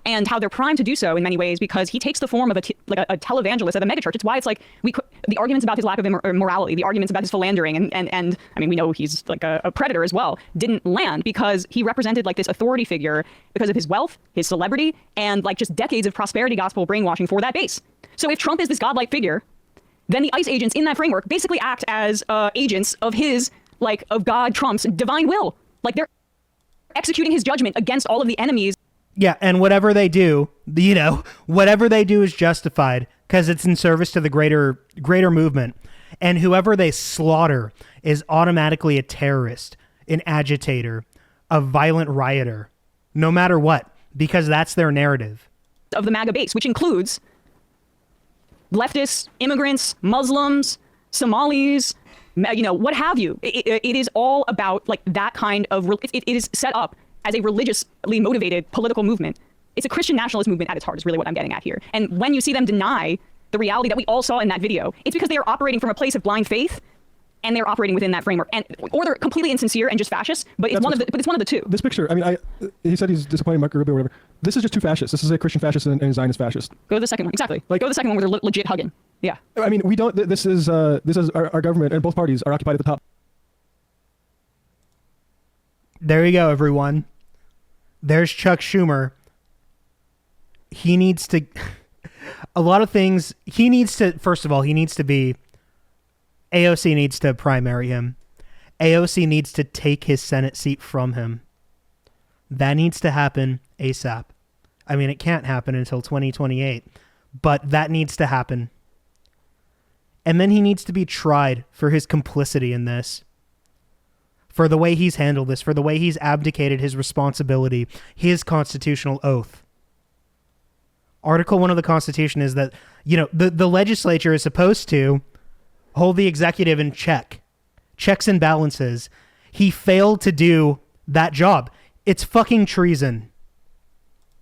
And how they're primed to do so in many ways because he takes the form of a televangelist at a megachurch. It's why the arguments about his lack of morality, the arguments about his philandering, and we know he's a predator as well, didn't land because he represented this authority figure because of his wealth, his celebrity, and just decades of prosperity gospel brainwashing for that base. So if Trump is this godlike figure, then the ICE agents in that framework basically act as agents of his, of God Trump's divine will. They're executing his judgment against all of the enemies.
Yeah, and whatever they do, whatever they do is justified because it's in service to the greater movement. And whoever they slaughter is automatically a terrorist, an agitator, a violent rioter, no matter what, because that's their narrative.
Of the MAGA base, which includes leftists, immigrants, Muslims, Somalis, what have you. It is all about that kind of, it is set up as a religiously motivated political movement. It's a Christian nationalist movement at its heart is really what I'm getting at here. And when you see them deny the reality that we all saw in that video, it's because they are operating from a place of blind faith and they're operating within that framework, and or they're completely insincere and just fascist. But it's it's one of the two.
This picture, I mean, he said he's disappointed in Marco Rubio or whatever. This is just two fascists. This is a Christian fascist and a Zionist fascist.
Go to the second one, exactly. Like, go to the second one where they're legit hugging. Yeah.
I mean, we don't. This is our government, and both parties are occupied at the top.
There you go, everyone. There's Chuck Schumer. He needs to. A lot of things. He needs to. First of all, he needs to be. AOC needs to primary him. AOC needs to take his Senate seat from him. That needs to happen ASAP. I mean, it can't happen until 2028, but that needs to happen. And then he needs to be tried for his complicity in this, for the way he's handled this, for the way he's abdicated his responsibility, his constitutional oath. Article 1 of the Constitution is that, you know, the legislature is supposed to hold the executive in check. Checks and balances. He failed to do that job. It's fucking treason.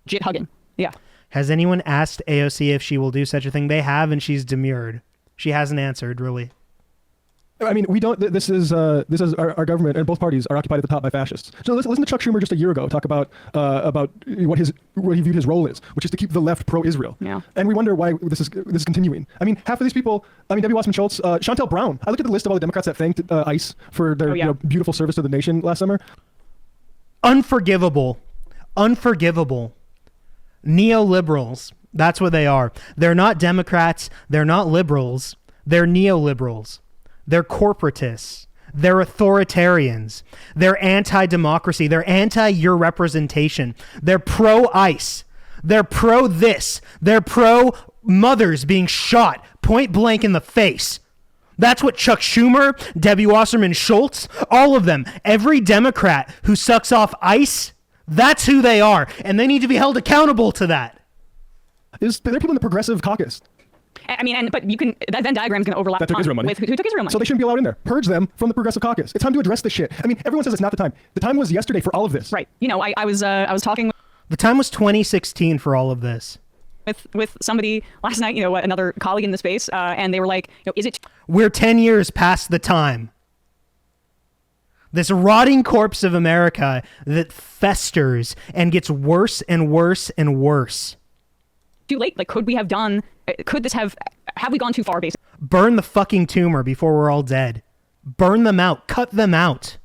Legit hugging. Yeah.
Has anyone asked AOC if she will do such a thing? They have, and she's demurred. She hasn't answered, really.
I mean, we don't. This is our government, and both parties are occupied at the top by fascists. So listen to Chuck Schumer just a year ago talk about what he viewed his role is, which is to keep the left pro-Israel.
Yeah.
And we wonder why this is continuing. I mean, half of these people. I mean, Debbie Wasserman Schultz, Chantel Brown. I looked at the list of all the Democrats that thanked ICE for their beautiful service to the nation last summer.
Unforgivable. Neoliberals. That's what they are. They're not Democrats. They're not liberals. They're neoliberals. They're corporatists. They're authoritarians. They're anti-democracy. They're anti-your representation. They're pro-ICE. They're pro-this. They're pro-mothers being shot point blank in the face. That's what Chuck Schumer, Debbie Wasserman Schultz, all of them, every Democrat who sucks off ICE, that's who they are. And they need to be held accountable to that.
There are people in the progressive caucus.
I mean, but you can, that Venn diagram is going to overlap.
That took Israel money.
With who took Israel money.
So they shouldn't be allowed in there. Purge them from the progressive caucus. It's time to address this shit. I mean, everyone says it's not the time. The time was yesterday for all of this.
Right. You know, I was talking.
The time was 2016 for all of this.
With somebody last night, you know, another colleague in the space, and they were like, you know, is it?
We're 10 years past the time. This rotting corpse of America that festers and gets worse and worse and worse.
Too late? Like, could we have done? Could this have we gone too far? Basically,
burn the fucking tumor before we're all dead. Burn them out. Cut them out.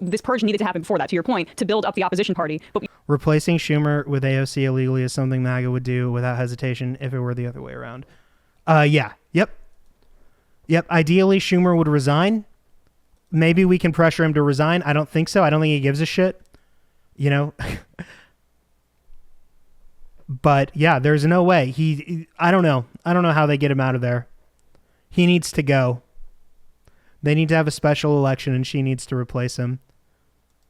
This purge needed to happen before that. To your point, to build up the opposition party. But
replacing Schumer with AOC illegally is something MAGA would do without hesitation if it were the other way around. Yeah. Yep. Ideally, Schumer would resign. Maybe we can pressure him to resign. I don't think so. I don't think he gives a shit. You know. But yeah, there's no way. I don't know. I don't know how they get him out of there. He needs to go. They need to have a special election, and she needs to replace him.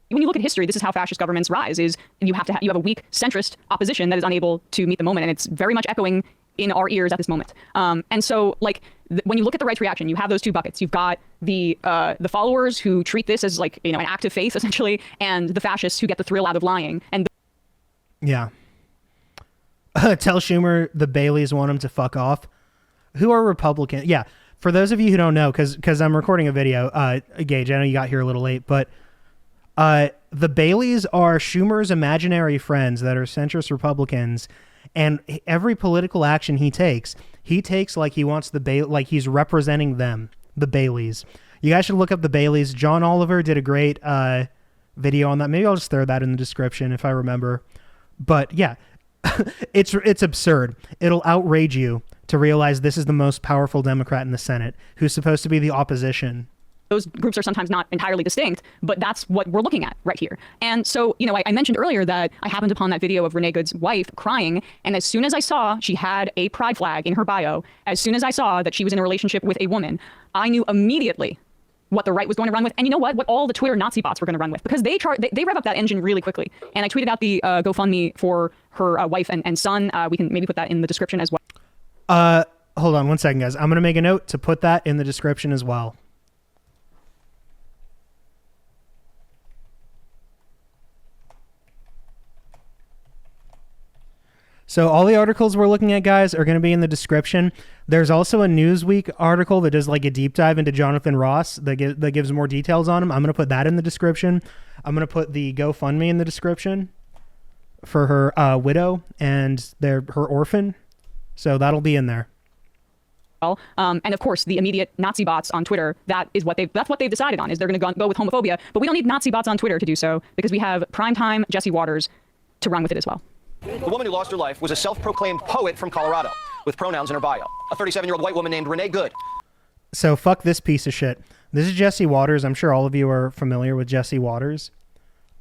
When you look at history, this is how fascist governments rise: is you have a weak centrist opposition that is unable to meet the moment, and it's very much echoing in our ears at this moment. And so, like, when you look at the right's reaction, you have those two buckets. You've got the followers who treat this as, like, you know, an act of faith essentially, and the fascists who get the thrill out of lying. And
yeah. Tell Schumer the Baileys want him to fuck off. Who are Republicans? Yeah. For those of you who don't know, because I'm recording a video, Gage, I know you got here a little late, but the Baileys are Schumer's imaginary friends that are centrist Republicans, and every political action he takes like he wants like he's representing them, the Baileys. You guys should look up the Baileys. John Oliver did a great video on that. Maybe I'll just throw that in the description if I remember. But yeah, it's absurd. It'll outrage you to realize this is the most powerful Democrat in the Senate, who's supposed to be the opposition.
Those groups are sometimes not entirely distinct, but that's what we're looking at right here. And so, you know, I mentioned earlier that I happened upon that video of Renee Good's wife crying, and as soon as I saw she had a pride flag in her bio, as soon as I saw that she was in a relationship with a woman, I knew immediately what the right was going to run with. And you know what all the Twitter Nazi bots were going to run with, because they rev up that engine really quickly. And I tweeted out the GoFundMe for her wife and son. We can maybe put that in the description as well.
Hold on one second, guys. I'm going to make a note to put that in the description as well. So all the articles we're looking at, guys, are going to be in the description. There's also a Newsweek article that does like a deep dive into Jonathan Ross that gives more details on him. I'm going to put that in the description. I'm going to put the GoFundMe in the description for her widow and her orphan. So that'll be in there.
And of course, the immediate Nazi bots on Twitter, that's what they've decided on, is they're going to go with homophobia. But we don't need Nazi bots on Twitter to do so, because we have primetime Jesse Waters to run with it as well.
The woman who lost her life was a self-proclaimed poet from Colorado, with pronouns in her bio. A 37-year-old white woman named Renee Good.
So fuck this piece of shit. This is Jesse Waters. I'm sure all of you are familiar with Jesse Waters.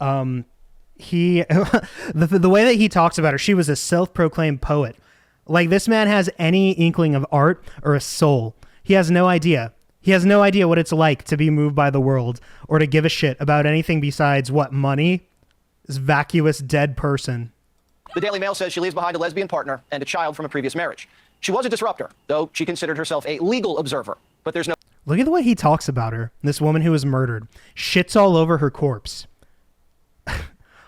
He, the way that he talks about her, she was a self-proclaimed poet. Like, this man has any inkling of art or a soul. He has no idea. He has no idea what it's like to be moved by the world or to give a shit about anything besides what money, this vacuous dead person.
The Daily Mail says she leaves behind a lesbian partner and a child from a previous marriage. She was a disruptor, though she considered herself a legal observer. But there's no...
Look at the way he talks about her, this woman who was murdered. Shits all over her corpse.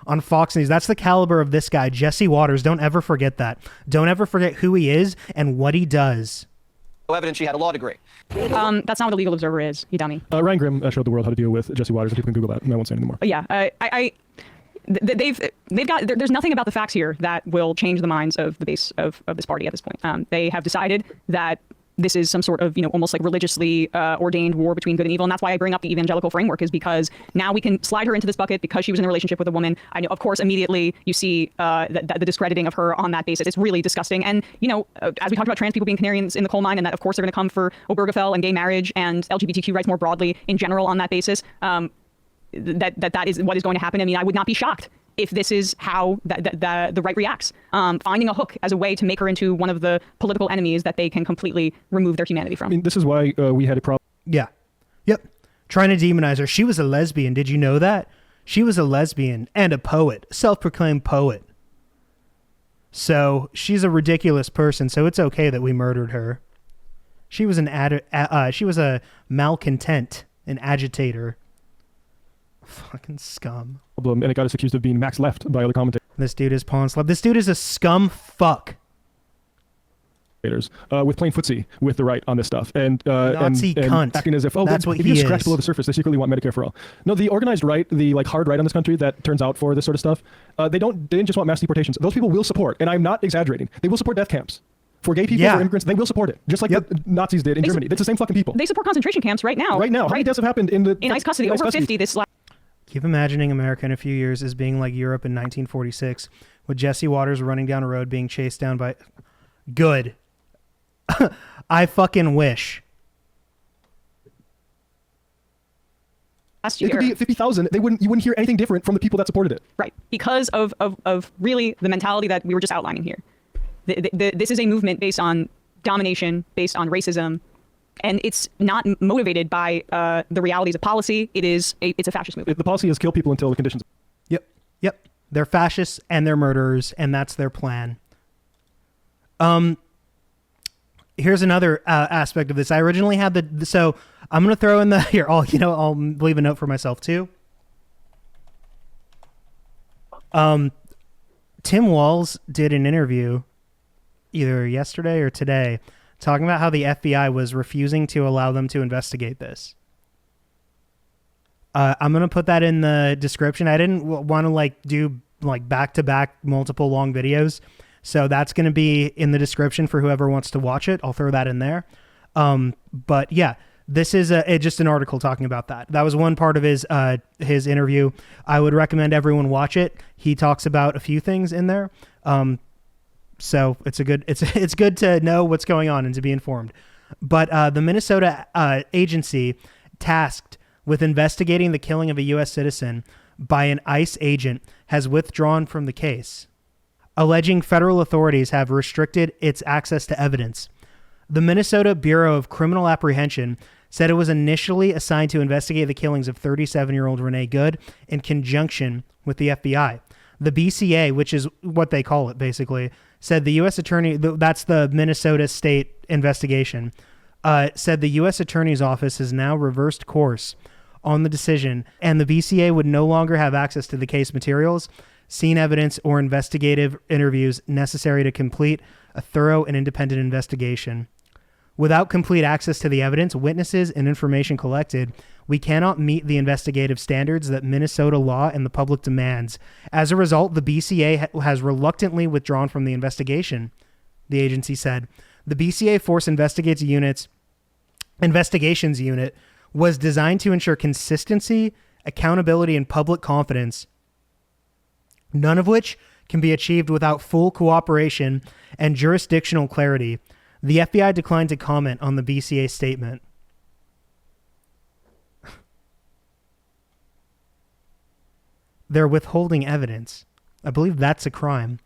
On Fox News. That's the caliber of this guy, Jesse Waters. Don't ever forget that. Don't ever forget who he is and what he does.
No evidence she had a law degree.
That's not what a legal observer is, you dummy.
Ryan Grimm showed the world how to deal with Jesse Waters. People can Google that, and I won't say anymore.
Yeah, they've got, there's nothing about the facts here that will change the minds of the base of this party at this point. They have decided that this is some sort of, almost like religiously ordained war between good and evil. And that's why I bring up the evangelical framework, is because now we can slide her into this bucket because she was in a relationship with a woman. I know, of course, immediately you see the discrediting of her on that basis. It's really disgusting. And, as we talked about trans people being canaries in the coal mine, and that, of course, they're going to come for Obergefell and gay marriage and LGBTQ rights more broadly in general on that basis, that is what is going to happen. I mean, I would not be shocked if this is how the right reacts, finding a hook as a way to make her into one of the political enemies that they can completely remove their humanity from.
I mean, this is why we had a problem.
Yeah. Yep. Trying to demonize her. She was a lesbian. Did you know that? She was a lesbian and a poet, self-proclaimed poet. So she's a ridiculous person. So it's okay that we murdered her. She was she was a malcontent, an agitator. Fucking scum.
And it got us accused of being max left by other commentators.
This dude is pawn slap. This dude is a scum fuck.
With playing footsie with the right on this stuff, and
Nazi cunt.
Acting as if
that's what
if
he
you scratch
is.
below the surface, they secretly want Medicare for all. No, the organized right, the hard right on this country that turns out for this sort of stuff, they didn't just want mass deportations. Those people will support, and I'm not exaggerating. They will support death camps. For gay people, for immigrants, they will support it, just like the Nazis did in Germany. It's the same fucking people.
They support concentration camps right now.
Right now, how many deaths have happened in ICE
custody? Over 50 this last.
Keep imagining America in a few years as being like Europe in 1946, with Jesse Waters running down a road being chased down by... Good. I fucking wish.
Last year.
It could be 50,000. You wouldn't hear anything different from the people that supported it.
Right. Because of really the mentality that we were just outlining here. This is a movement based on domination, based on racism, and it's not motivated by the realities of policy. It's a fascist movement.
The policy is kill people until the conditions.
Yep. They're fascists and they're murderers, and that's their plan. Here's another aspect of this. I originally had so I'm gonna throw in I'll leave a note for myself too. Tim Walz did an interview either yesterday or today talking about how the FBI was refusing to allow them to investigate this. I'm going to put that in the description. I didn't want to do back-to-back multiple long videos. So that's going to be in the description for whoever wants to watch it. I'll throw that in there. But yeah, this is just an article talking about that. That was one part of his interview. I would recommend everyone watch it. He talks about a few things in there. So it's good to know what's going on and to be informed. But the Minnesota agency tasked with investigating the killing of a U.S. citizen by an ICE agent has withdrawn from the case, alleging federal authorities have restricted its access to evidence. The Minnesota Bureau of Criminal Apprehension said it was initially assigned to investigate the killings of 37-year-old Renee Good in conjunction with the FBI. The BCA, which is what they call it basically, said the U.S. attorney, that's the Minnesota state investigation, said the U.S. attorney's office has now reversed course on the decision, and the BCA would no longer have access to the case materials. scene evidence, or investigative interviews necessary to complete a thorough and independent investigation. Without complete access to the evidence, witnesses, and information collected, we cannot meet the investigative standards that Minnesota law and the public demands. As a result, the BCA has reluctantly withdrawn from the investigation, the agency said. The BCA Force Investigations Unit was designed to ensure consistency, accountability, and public confidence, none of which can be achieved without full cooperation and jurisdictional clarity. The FBI declined to comment on the BCA statement. They're withholding evidence. I believe that's a crime.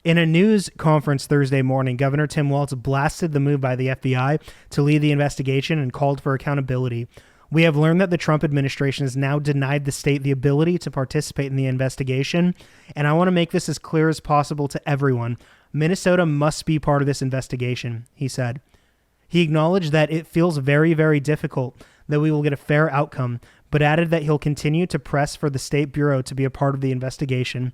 In a news conference Thursday morning, Governor Tim Walz blasted the move by the FBI to lead the investigation and called for accountability. We have learned that the Trump administration has now denied the state the ability to participate in the investigation, and I want to make this as clear as possible to everyone. Minnesota must be part of this investigation, he said. He acknowledged that it feels very, very difficult that we will get a fair outcome, but added that he'll continue to press for the State Bureau to be a part of the investigation.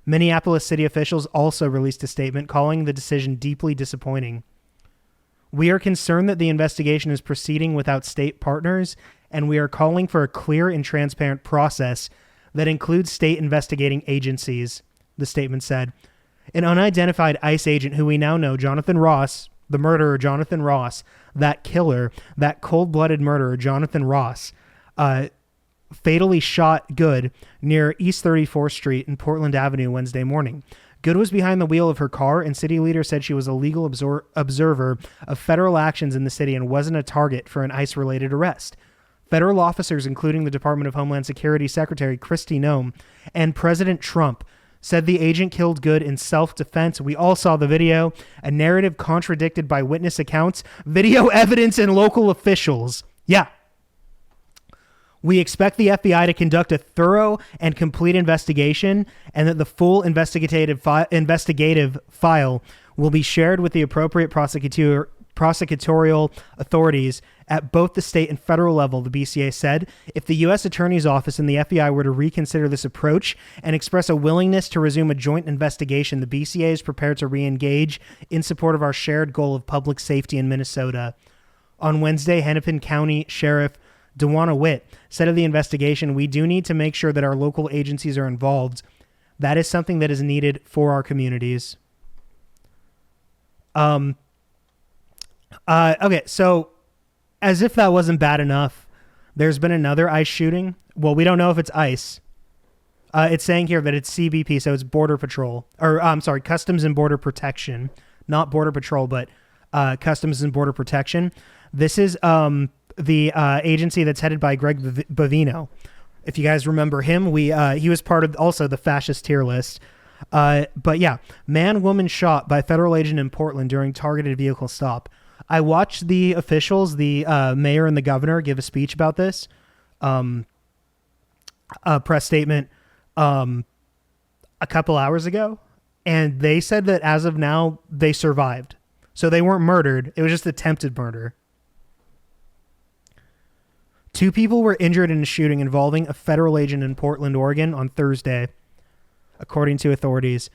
Minneapolis city officials also released a statement calling the decision deeply disappointing. We are concerned that the investigation is proceeding without state partners, and we are calling for a clear and transparent process that includes state investigating agencies, the statement said. An unidentified ICE agent who we now know, Jonathan Ross, the murderer Jonathan Ross, that killer, that cold-blooded murderer Jonathan Ross, fatally shot Good near East 34th Street and Portland Avenue Wednesday morning. Good was behind the wheel of her car, and city leaders said she was a legal observer of federal actions in the city and wasn't a target for an ICE-related arrest. Federal officers, including the Department of Homeland Security Secretary Kristi Noem and President Trump, said the agent killed Good in self-defense. We all saw the video, a narrative contradicted by witness accounts, video evidence, and local officials. Yeah. We expect the FBI to conduct a thorough and complete investigation, and that the full investigative file will be shared with the appropriate prosecutorial authorities at both the state and federal level, the BCA said. If the U.S. Attorney's Office and the FBI were to reconsider this approach and express a willingness to resume a joint investigation, the BCA is prepared to re-engage in support of our shared goal of public safety in Minnesota. On Wednesday, Hennepin County Sheriff Dewana Witt said of the investigation, "We do need to make sure that our local agencies are involved. That is something that is needed for our communities." Okay, so as if that wasn't bad enough, there's been another ICE shooting. Well, we don't know if it's ICE. It's saying here that it's CBP, so it's Border Patrol. Or, I'm sorry, Customs and Border Protection. Not Border Patrol, but Customs and Border Protection. This is the agency that's headed by Greg Bavino. If you guys remember him, he was part of also the fascist tier list. But yeah, man, woman shot by federal agent in Portland during targeted vehicle stop. I watched the officials, the mayor and the governor, give a speech about this, a press statement a couple hours ago, and they said that as of now, they survived. So they weren't murdered. It was just attempted murder. 2 people were injured in a shooting involving a federal agent in Portland, Oregon on Thursday, according to authorities.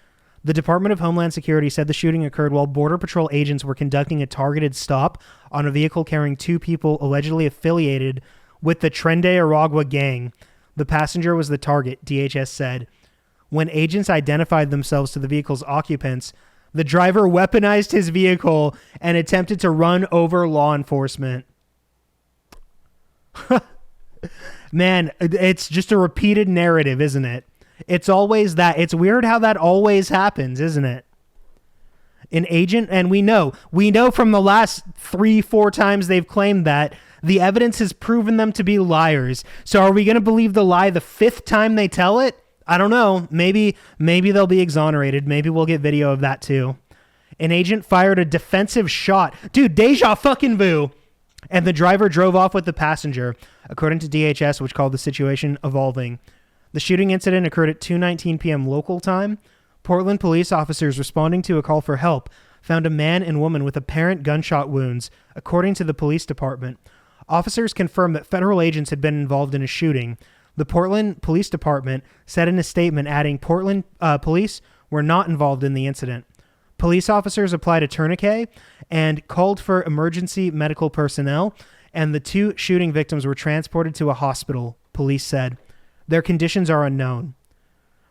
The Department of Homeland Security said the shooting occurred while Border Patrol agents were conducting a targeted stop on a vehicle carrying 2 people allegedly affiliated with the Trende Aragua gang. The passenger was the target, DHS said. When agents identified themselves to the vehicle's occupants, the driver weaponized his vehicle and attempted to run over law enforcement. Man, it's just a repeated narrative, isn't it? It's always that. It's weird how that always happens, isn't it? An agent, and we know from the last 3-4 times they've claimed that, the evidence has proven them to be liars. So are we going to believe the lie the 5th time they tell it? I don't know. Maybe they'll be exonerated. Maybe we'll get video of that too. An agent fired a defensive shot. Dude, deja fucking vu. And the driver drove off with the passenger, according to DHS, which called the situation evolving. The shooting incident occurred at 2:19 p.m. local time. Portland police officers responding to a call for help found a man and woman with apparent gunshot wounds, according to the police department. Officers confirmed that federal agents had been involved in a shooting. The Portland Police Department said in a statement, adding, Portland police were not involved in the incident. Police officers applied a tourniquet and called for emergency medical personnel, and the 2 shooting victims were transported to a hospital, police said. Their conditions are unknown.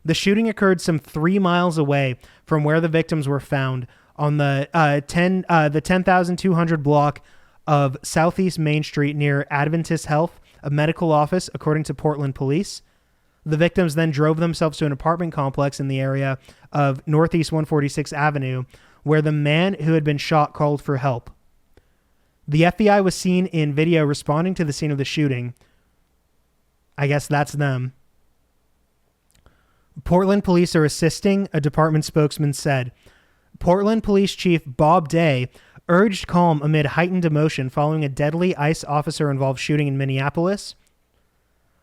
The shooting occurred some 3 miles away from where the victims were found on the 10,200 block of Southeast Main Street near Adventist Health, a medical office, according to Portland police. The victims then drove themselves to an apartment complex in the area of Northeast 146th Avenue, where the man who had been shot called for help. The FBI was seen in video responding to the scene of the shooting. I guess that's them. Portland police are assisting, a department spokesman said. Portland Police Chief Bob Day urged calm amid heightened emotion following a deadly ICE officer-involved shooting in Minneapolis.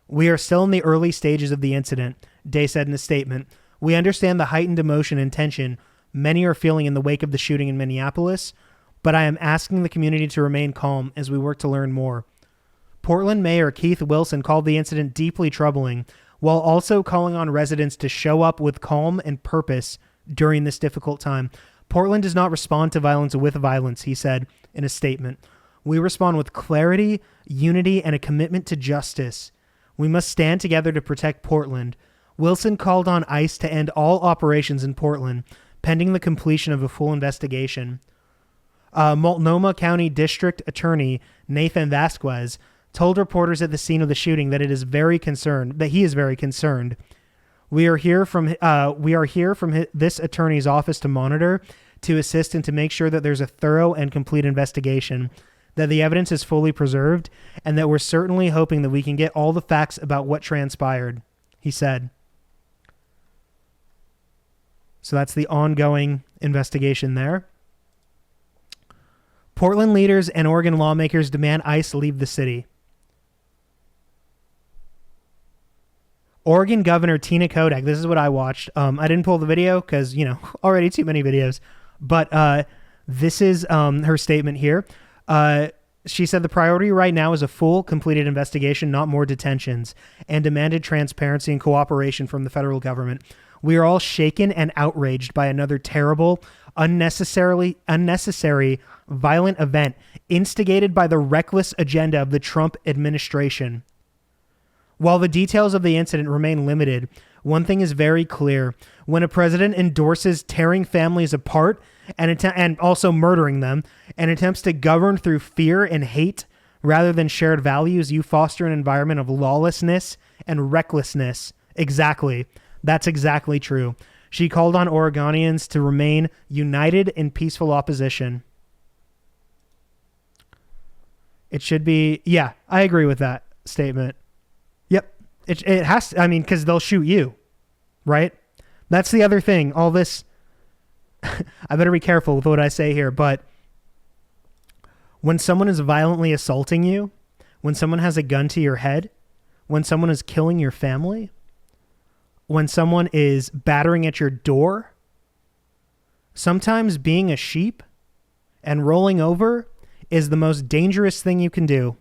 We are still in the early stages of the incident, Day said in a statement. We understand the heightened emotion and tension many are feeling in the wake of the shooting in Minneapolis, but I am asking the community to remain calm as we work to learn more. Portland Mayor Keith Wilson called the incident deeply troubling, while also calling on residents to show up with calm and purpose during this difficult time. Portland does not respond to violence with violence, he said in a statement. We respond with clarity, unity, and a commitment to justice. We must stand together to protect Portland. Wilson called on ICE to end all operations in Portland, pending the completion of a full investigation. Multnomah County District Attorney Nathan Vasquez told reporters at the scene of the shooting that he is very concerned. We are here from this attorney's office to monitor, to assist, and to make sure that there's a thorough and complete investigation, that the evidence is fully preserved, and that we're certainly hoping that we can get all the facts about what transpired, he said. So that's the ongoing investigation there. Portland leaders and Oregon lawmakers demand ICE leave the city. Oregon Governor Tina Kodak, this is what I watched. I didn't pull the video because, already too many videos. But this is her statement here. She said the priority right now is a full, completed investigation, not more detentions, and demanded transparency and cooperation from the federal government. We are all shaken and outraged by another terrible, unnecessary, violent event instigated by the reckless agenda of the Trump administration. While the details of the incident remain limited, one thing is very clear. When a president endorses tearing families apart and also murdering them and attempts to govern through fear and hate rather than shared values, you foster an environment of lawlessness and recklessness. Exactly. That's exactly true. She called on Oregonians to remain united in peaceful opposition. It should be, yeah, I agree with that statement. Yep. It has to, because they'll shoot you, right? That's the other thing. All this, I better be careful with what I say here, but when someone is violently assaulting you, when someone has a gun to your head, when someone is killing your family, when someone is battering at your door, sometimes being a sheep and rolling over is the most dangerous thing you can do.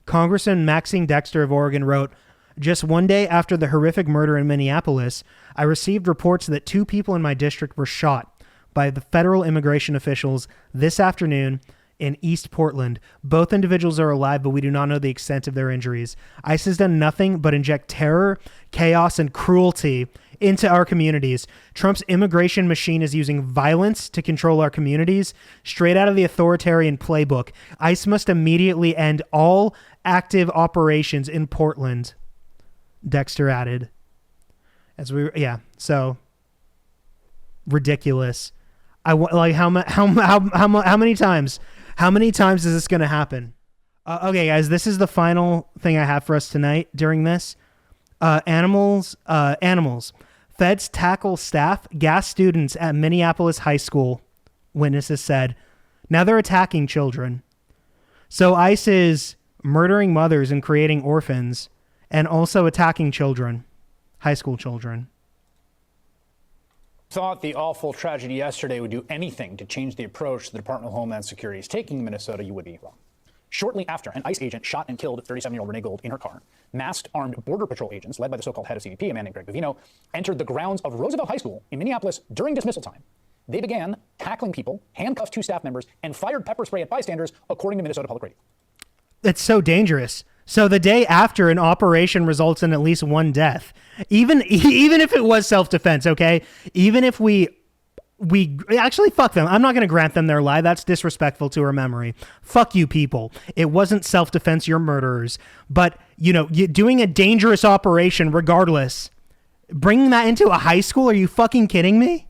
Congressman Maxine Dexter of Oregon wrote, just one day after the horrific murder in Minneapolis, I received reports that 2 people in my district were shot by the federal immigration officials this afternoon in East Portland. Both individuals are alive, but we do not know the extent of their injuries. ICE has done nothing but inject terror, chaos, and cruelty into our communities. Trump's immigration machine is using violence to control our communities, straight out of the authoritarian playbook. ICE must immediately end all active operations in Portland, Dexter added. So ridiculous. How many times? How many times is this going to happen? Okay, guys, this is the final thing I have for us tonight during this. Animals. Feds tackle staff, gas students at Minneapolis High School, witnesses said. Now they're attacking children. So ICE is murdering mothers and creating orphans and also attacking children, high school children.
Thought the awful tragedy yesterday would do anything to change the approach the Department of Homeland Security is taking in Minnesota, you would be wrong. Shortly after, an ICE agent shot and killed 37-year-old Renee Gold in her car. Masked armed Border Patrol agents, led by the so-called head of CBP, a man named Greg Bovino, entered the grounds of Roosevelt High School in Minneapolis during dismissal time. They began tackling people, handcuffed 2 staff members, and fired pepper spray at bystanders, according to Minnesota Public Radio.
It's so dangerous. So the day after, an operation results in at least 1 death. Even if it was self-defense, okay? Even if we actually, fuck them. I'm not going to grant them their lie. That's disrespectful to her memory. Fuck you people. It wasn't self-defense. You're murderers. But, you're doing a dangerous operation regardless. Bringing that into a high school? Are you fucking kidding me?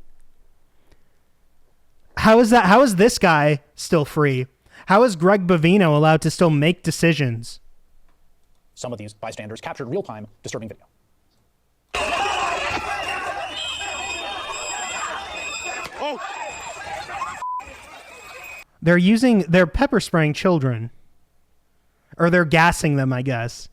How is that? How is this guy still free? How is Greg Bovino allowed to still make decisions?
Some of these bystanders captured real-time disturbing video.
Oh. They're pepper spraying children. Or they're gassing them, I guess.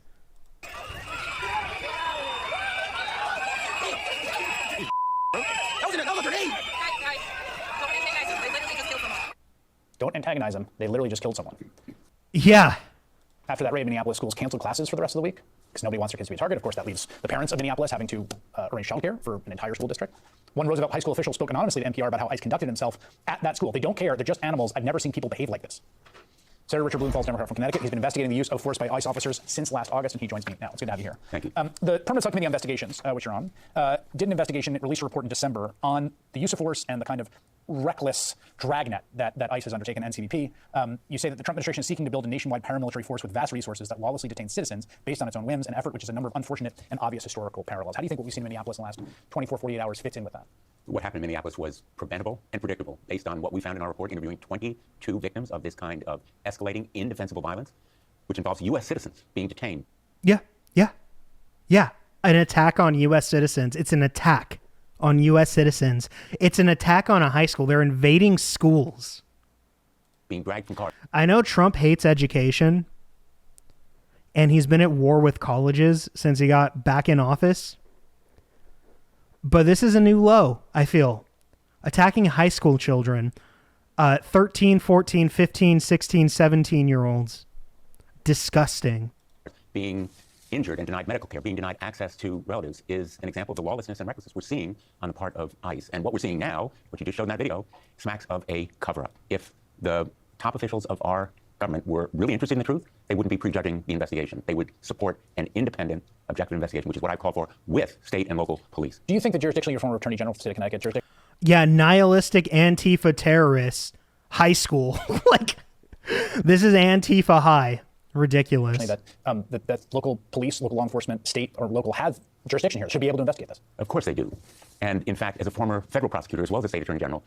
Don't antagonize them. They literally just killed someone.
Yeah.
After that raid, Minneapolis schools canceled classes for the rest of the week because nobody wants their kids to be a target. Of course, that leaves the parents of Minneapolis having to arrange childcare for an entire school district. One Roosevelt High School official spoke anonymously to NPR about how ICE conducted himself at that school. They don't care. They're just animals. I've never seen people behave like this. Senator Richard Blumenthal's Democrat from Connecticut. He's been investigating the use of force by ICE officers since last August, and he joins me now. It's good to have you here.
Thank you.
The Permanent Subcommittee on Investigations, which you're on, did an investigation, released a report in December on the use of force and the kind of reckless dragnet that ICE has undertaken, NCBP. You say that the Trump administration is seeking to build a nationwide paramilitary force with vast resources that lawlessly detains citizens based on its own whims, an effort which is a number of unfortunate and obvious historical parallels. How do you think what we've seen in Minneapolis in the last 24, 48 hours fits in with that?
What happened in Minneapolis was preventable and predictable based on what we found in our report, interviewing 22 victims of this kind of escalating, indefensible violence, which involves U.S. citizens being detained.
Yeah. An attack on U.S. citizens. It's an attack on U.S. citizens. It's an attack on a high school. They're invading schools.
Being dragged from cars.
I know Trump hates education, and he's been at war with colleges since he got back in office. But this is a new low, I feel. Attacking high school children, 13, 14, 15, 16, 17-year-olds. Disgusting.
Being injured and denied medical care, being denied access to relatives is an example of the lawlessness and recklessness we're seeing on the part of ICE. And what we're seeing now, what you just showed in that video, smacks of a cover-up. If the top officials of our government were really interested in the truth, they wouldn't be prejudging the investigation. They would support an independent, objective investigation, which is what I call for, with state and local police.
Do you think that jurisdictionally your former Attorney General for the state of Connecticut jurisdiction?
Yeah, nihilistic Antifa terrorists, high school. Like, this is Antifa high. Ridiculous.
That local police, local law enforcement, state or local have jurisdiction here. Should be able to investigate this.
Of course they do. And in fact, as a former federal prosecutor, as well as a state attorney general,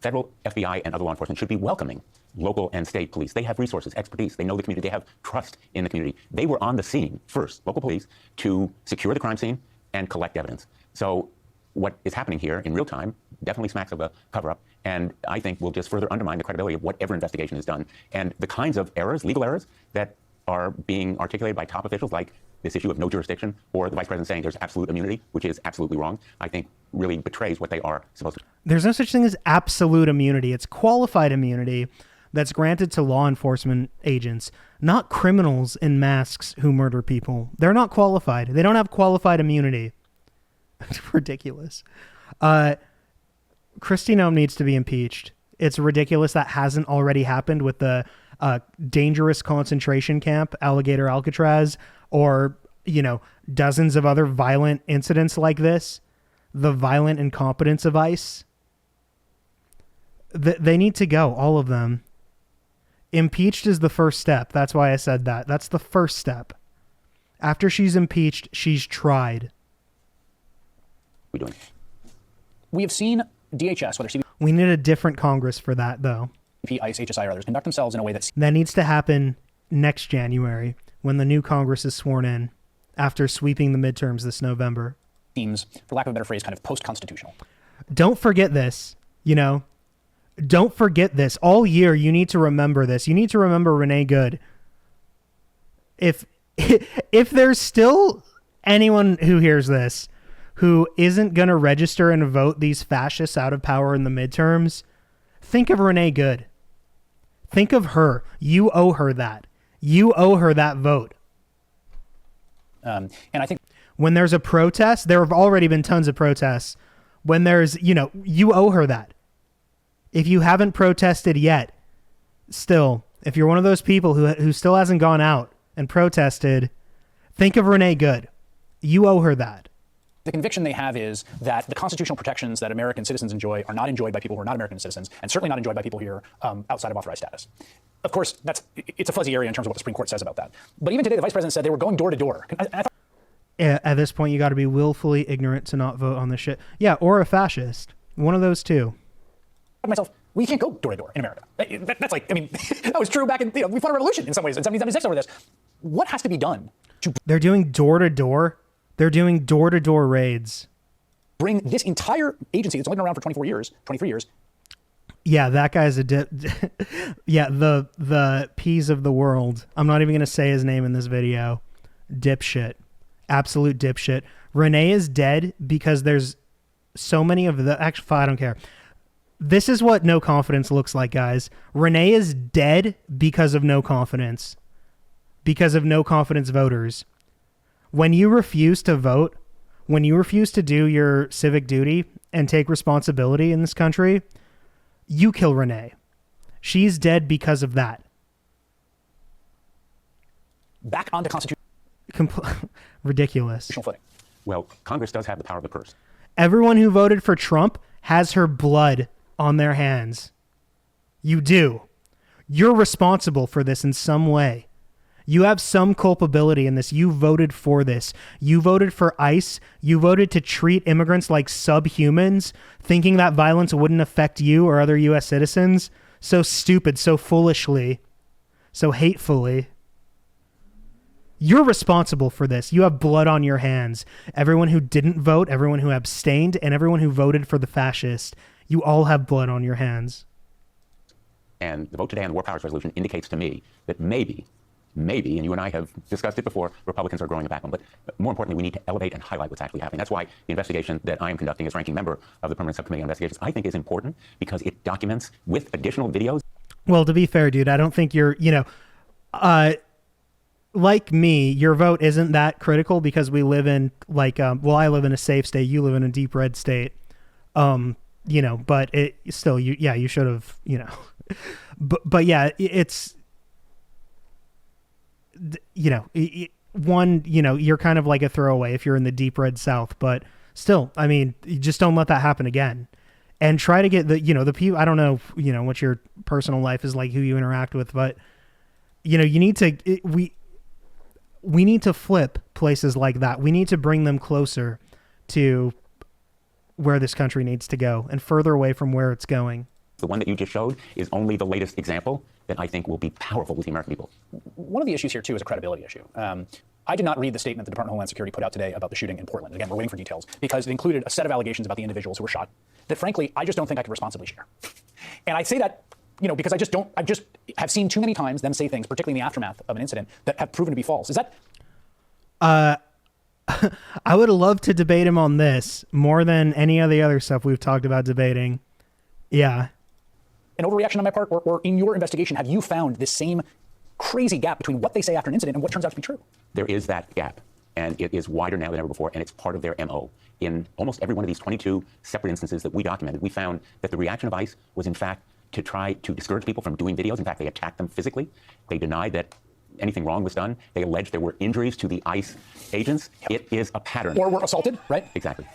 federal FBI and other law enforcement should be welcoming local and state police. They have resources, expertise. They know the community. They have trust in the community. They were on the scene first, local police, to secure the crime scene and collect evidence. So what is happening here in real time definitely smacks of a cover-up, and I think will just further undermine the credibility of whatever investigation is done. And the kinds of errors, legal errors, that are being articulated by top officials, like this issue of no jurisdiction, or the vice president saying there's absolute immunity, which is absolutely wrong, I think really betrays what they are supposed to do.
There's no such thing as absolute immunity. It's qualified immunity that's granted to law enforcement agents, not criminals in masks who murder people. They're not qualified. They don't have qualified immunity. It's ridiculous. Kristi Noem needs to be impeached. It's ridiculous that hasn't already happened with the dangerous concentration camp, Alligator Alcatraz, or, dozens of other violent incidents like this. The violent incompetence of ICE. They need to go, all of them. Impeached is the first step. That's why I said that. That's the first step. After she's impeached, she's tried.
We have seen DHS, whether CBP,
we need a different Congress for that, though.
ICE, HSI, or others, conduct themselves in a way that
needs to happen next January when the new Congress is sworn in after sweeping the midterms this November.
Seems, for lack of a better phrase, kind of post-constitutional.
Don't forget this, Don't forget this. All year, you need to remember this. You need to remember Renee Good. If there's still anyone who hears this who isn't going to register and vote these fascists out of power in the midterms, think of Renee Good. Think of her. You owe her that. You owe her that vote.
And I think
when there's a protest, there have already been tons of protests. When there's, you owe her that. If you haven't protested yet, still, if you're one of those people who still hasn't gone out and protested, think of Renee Good. You owe her that.
the conviction they have is that the constitutional protections that American citizens enjoy are not enjoyed by people who are not American citizens, and certainly not enjoyed by people here outside of authorized status. Of course, it's a fuzzy area in terms of what the Supreme Court says about that. But even today, the vice president said they were going door to door.
At this point, you got to be willfully ignorant to not vote on this shit. Yeah, or a fascist. One of those two.
Myself, we can't go door to door in America. That's like, I mean, that was true back in, we fought a revolution in some ways in 1776 over this. What has to be done to...
They're doing door to door. They're doing door to door raids.
Bring this entire agency that's only been around for 23 years.
Yeah, that guy's a dip. Yeah, the peas of the world. I'm not even going to say his name in this video. Dipshit. Absolute dipshit. Renee is dead because there's so many of the... Actually, I don't care. This is what no confidence looks like, guys. Renee is dead because of no confidence. Because of no confidence voters. When you refuse to vote, when you refuse to do your civic duty and take responsibility in this country, you kill Renee. She's dead because of that.
Back onto constitutional
ridiculous.
Footing.
Well, Congress does have the power of the purse.
Everyone who voted for Trump has her blood on their hands. You do. You're responsible for this in some way. You have some culpability in this. You voted for this. You voted for ICE. You voted to treat immigrants like subhumans, thinking that violence wouldn't affect you or other U.S. citizens. So stupid, so foolishly, so hatefully. You're responsible for this. You have blood on your hands. Everyone who didn't vote, everyone who abstained, and everyone who voted for the fascist, you all have blood on your hands.
And the vote today on the War Powers Resolution indicates to me that maybe, and you and I have discussed it before, Republicans are growing a backbone. But more importantly, we need to elevate and highlight what's actually happening. That's why the investigation that I am conducting as ranking member of the Permanent Subcommittee on Investigations, I think is important because it documents with additional videos.
Well, to be fair, dude, I don't think you're, like me, your vote isn't that critical because we live in I live in a safe state. You live in a deep red state. But it still, you should have, but yeah, it's, you're kind of like a throwaway if you're in the deep red South, but still, I mean, you just don't let that happen again and try to get the people, I don't know, what your personal life is like, who you interact with, but you need to, we need to flip places like that. We need to bring them closer to where this country needs to go and further away from where it's going.
The one that you just showed is only the latest example that I think will be powerful with the American people.
One of the issues here, too, is a credibility issue. I did not read the statement the Department of Homeland Security put out today about the shooting in Portland. Again, we're waiting for details because it included a set of allegations about the individuals who were shot that, frankly, I just don't think I could responsibly share. And I say that, because I just have seen too many times them say things, particularly in the aftermath of an incident, that have proven to be false. Is that...
I would love to debate him on this more than any of the other stuff we've talked about debating. Yeah.
An overreaction on my part, or in your investigation, have you found this same crazy gap between what they say after an incident and what turns out to be true?
There is that gap, and it is wider now than ever before, and it's part of their MO. In almost every one of these 22 separate instances that we documented, we found that the reaction of ICE was, in fact, to try to discourage people from doing videos. In fact, they attacked them physically. They denied that anything wrong was done. They alleged there were injuries to the ICE agents. Yep. It is a pattern.
Or were assaulted, right?
Exactly.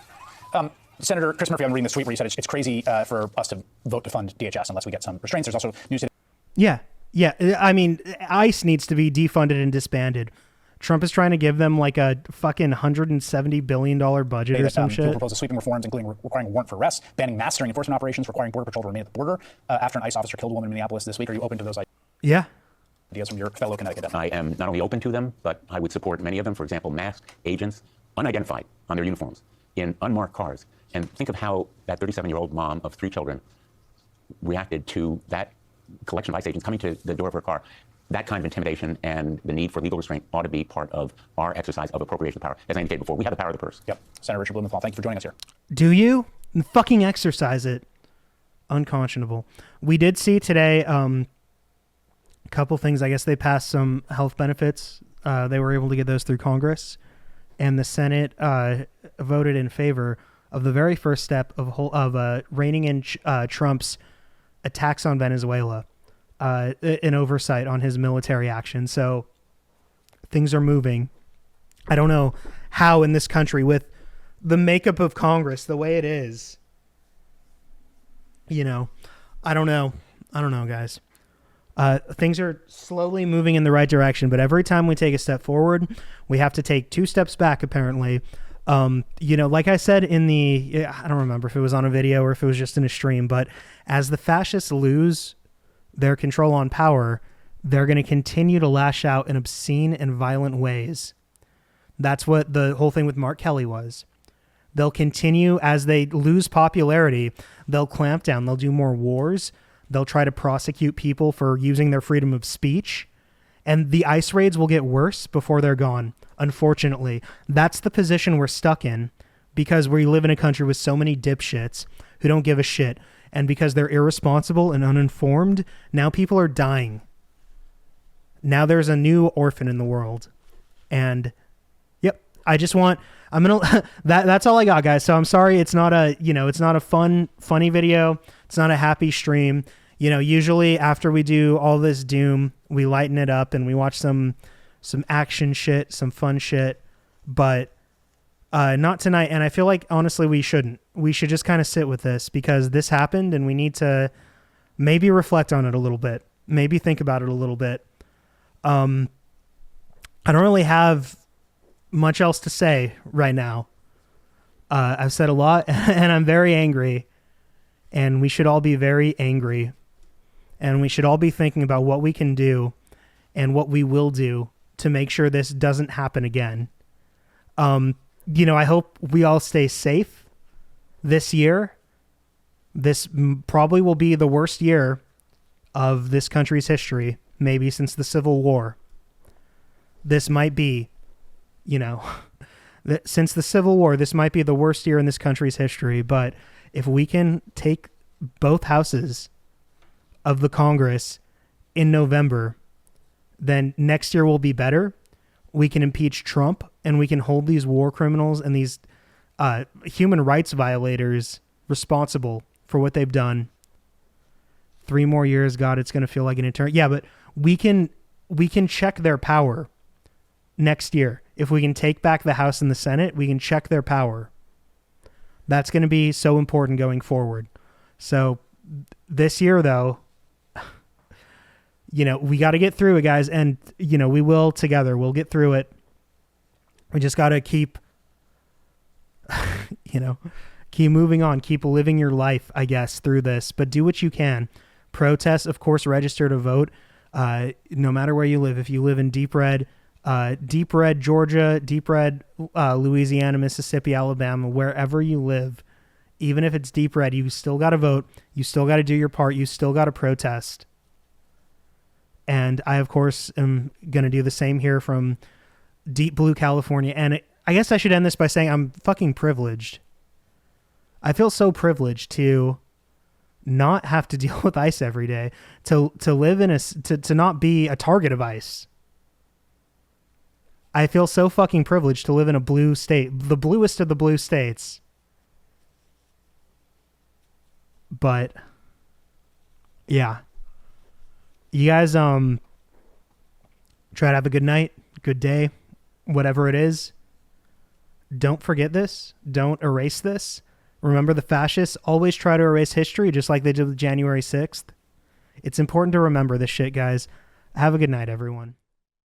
Senator Chris Murphy, I'm reading this tweet where he said it's crazy for us to vote to fund DHS unless we get some restraints. There's also news today.
Yeah. I mean, ICE needs to be defunded and disbanded. Trump is trying to give them like a fucking $170 billion budget or some shit.
He proposed sweeping reforms, including requiring a warrant for arrests, banning mass during enforcement operations, requiring Border Patrol to remain at the border after an ICE officer killed a woman in Minneapolis this week. Are you open to those ideas?
Yeah.
Ideas from your fellow Connecticut?
I am not only open to them, but I would support many of them. For example, masked agents, unidentified on their uniforms, in unmarked cars. And think of how that 37-year-old mom of 3 children reacted to that collection of ICE agents coming to the door of her car. That kind of intimidation and the need for legal restraint ought to be part of our exercise of appropriation of power. As I indicated before, we have the power of the purse.
Yep. Senator Richard Blumenthal, thank you for joining us here.
Do you? Fucking exercise it. Unconscionable. We did see today A couple things. I guess they passed some health benefits. They were able to get those through Congress, and the Senate voted in favor of the very first step of reining in Trump's attacks on Venezuela, an oversight on his military action. So things are moving. I don't know how in this country, with the makeup of Congress the way it is, I don't know, guys. Things are slowly moving in the right direction, but every time we take a step forward, we have to take 2 steps back, apparently. Like I said I don't remember if it was on a video or if it was just in a stream, but as the fascists lose their control on power, they're going to continue to lash out in obscene and violent ways. That's what the whole thing with Mark Kelly was. They'll continue, as they lose popularity, they'll clamp down. They'll do more wars. They'll try to prosecute people for using their freedom of speech. And the ICE raids will get worse before they're gone. Unfortunately, that's the position we're stuck in because we live in a country with so many dipshits who don't give a shit. And because they're irresponsible and uninformed, now people are dying. Now there's a new orphan in the world. And yep, that's all I got, guys. So I'm sorry it's not a funny video. It's not a happy stream. Usually after we do all this doom, we lighten it up and we watch some action shit, some fun shit, but not tonight. And I feel like, honestly, we shouldn't. We should just kind of sit with this because this happened and we need to maybe reflect on it a little bit, maybe think about it a little bit. I don't really have much else to say right now. I've said a lot and I'm very angry, and we should all be very angry, and we should all be thinking about what we can do and what we will do to make sure this doesn't happen again. I hope we all stay safe this year. This probably will be the worst year of this country's history, maybe since the Civil War. This might be, since the Civil War, this might be the worst year in this country's history. But if we can take both houses of the Congress in November, then next year will be better. We can impeach Trump and we can hold these war criminals and these human rights violators responsible for what they've done. 3 more years, God, it's going to feel like an eternity. Yeah, but we can check their power next year. If we can take back the House and the Senate, we can check their power. That's going to be so important going forward. So this year, though, we got to get through it, guys. And, we will together. We'll get through it. We just got to keep, keep moving on. Keep living your life, I guess, through this. But do what you can. Protest, of course, register to vote. No matter where you live. If you live in deep red Georgia, deep red Louisiana, Mississippi, Alabama, wherever you live, even if it's deep red, you still got to vote. You still got to do your part. You still got to protest. And I, of course, am going to do the same here from deep blue California. And I guess I should end this by saying I'm fucking privileged. I feel so privileged to not have to deal with ICE every day, to live in to not be a target of ICE. I feel so fucking privileged to live in a blue state, the bluest of the blue states. But yeah, you guys, try to have a good night, good day, whatever it is. Don't forget this. Don't erase this. Remember, the fascists always try to erase history, just like they did with January 6th. It's important to remember this shit, guys. Have a good night, everyone.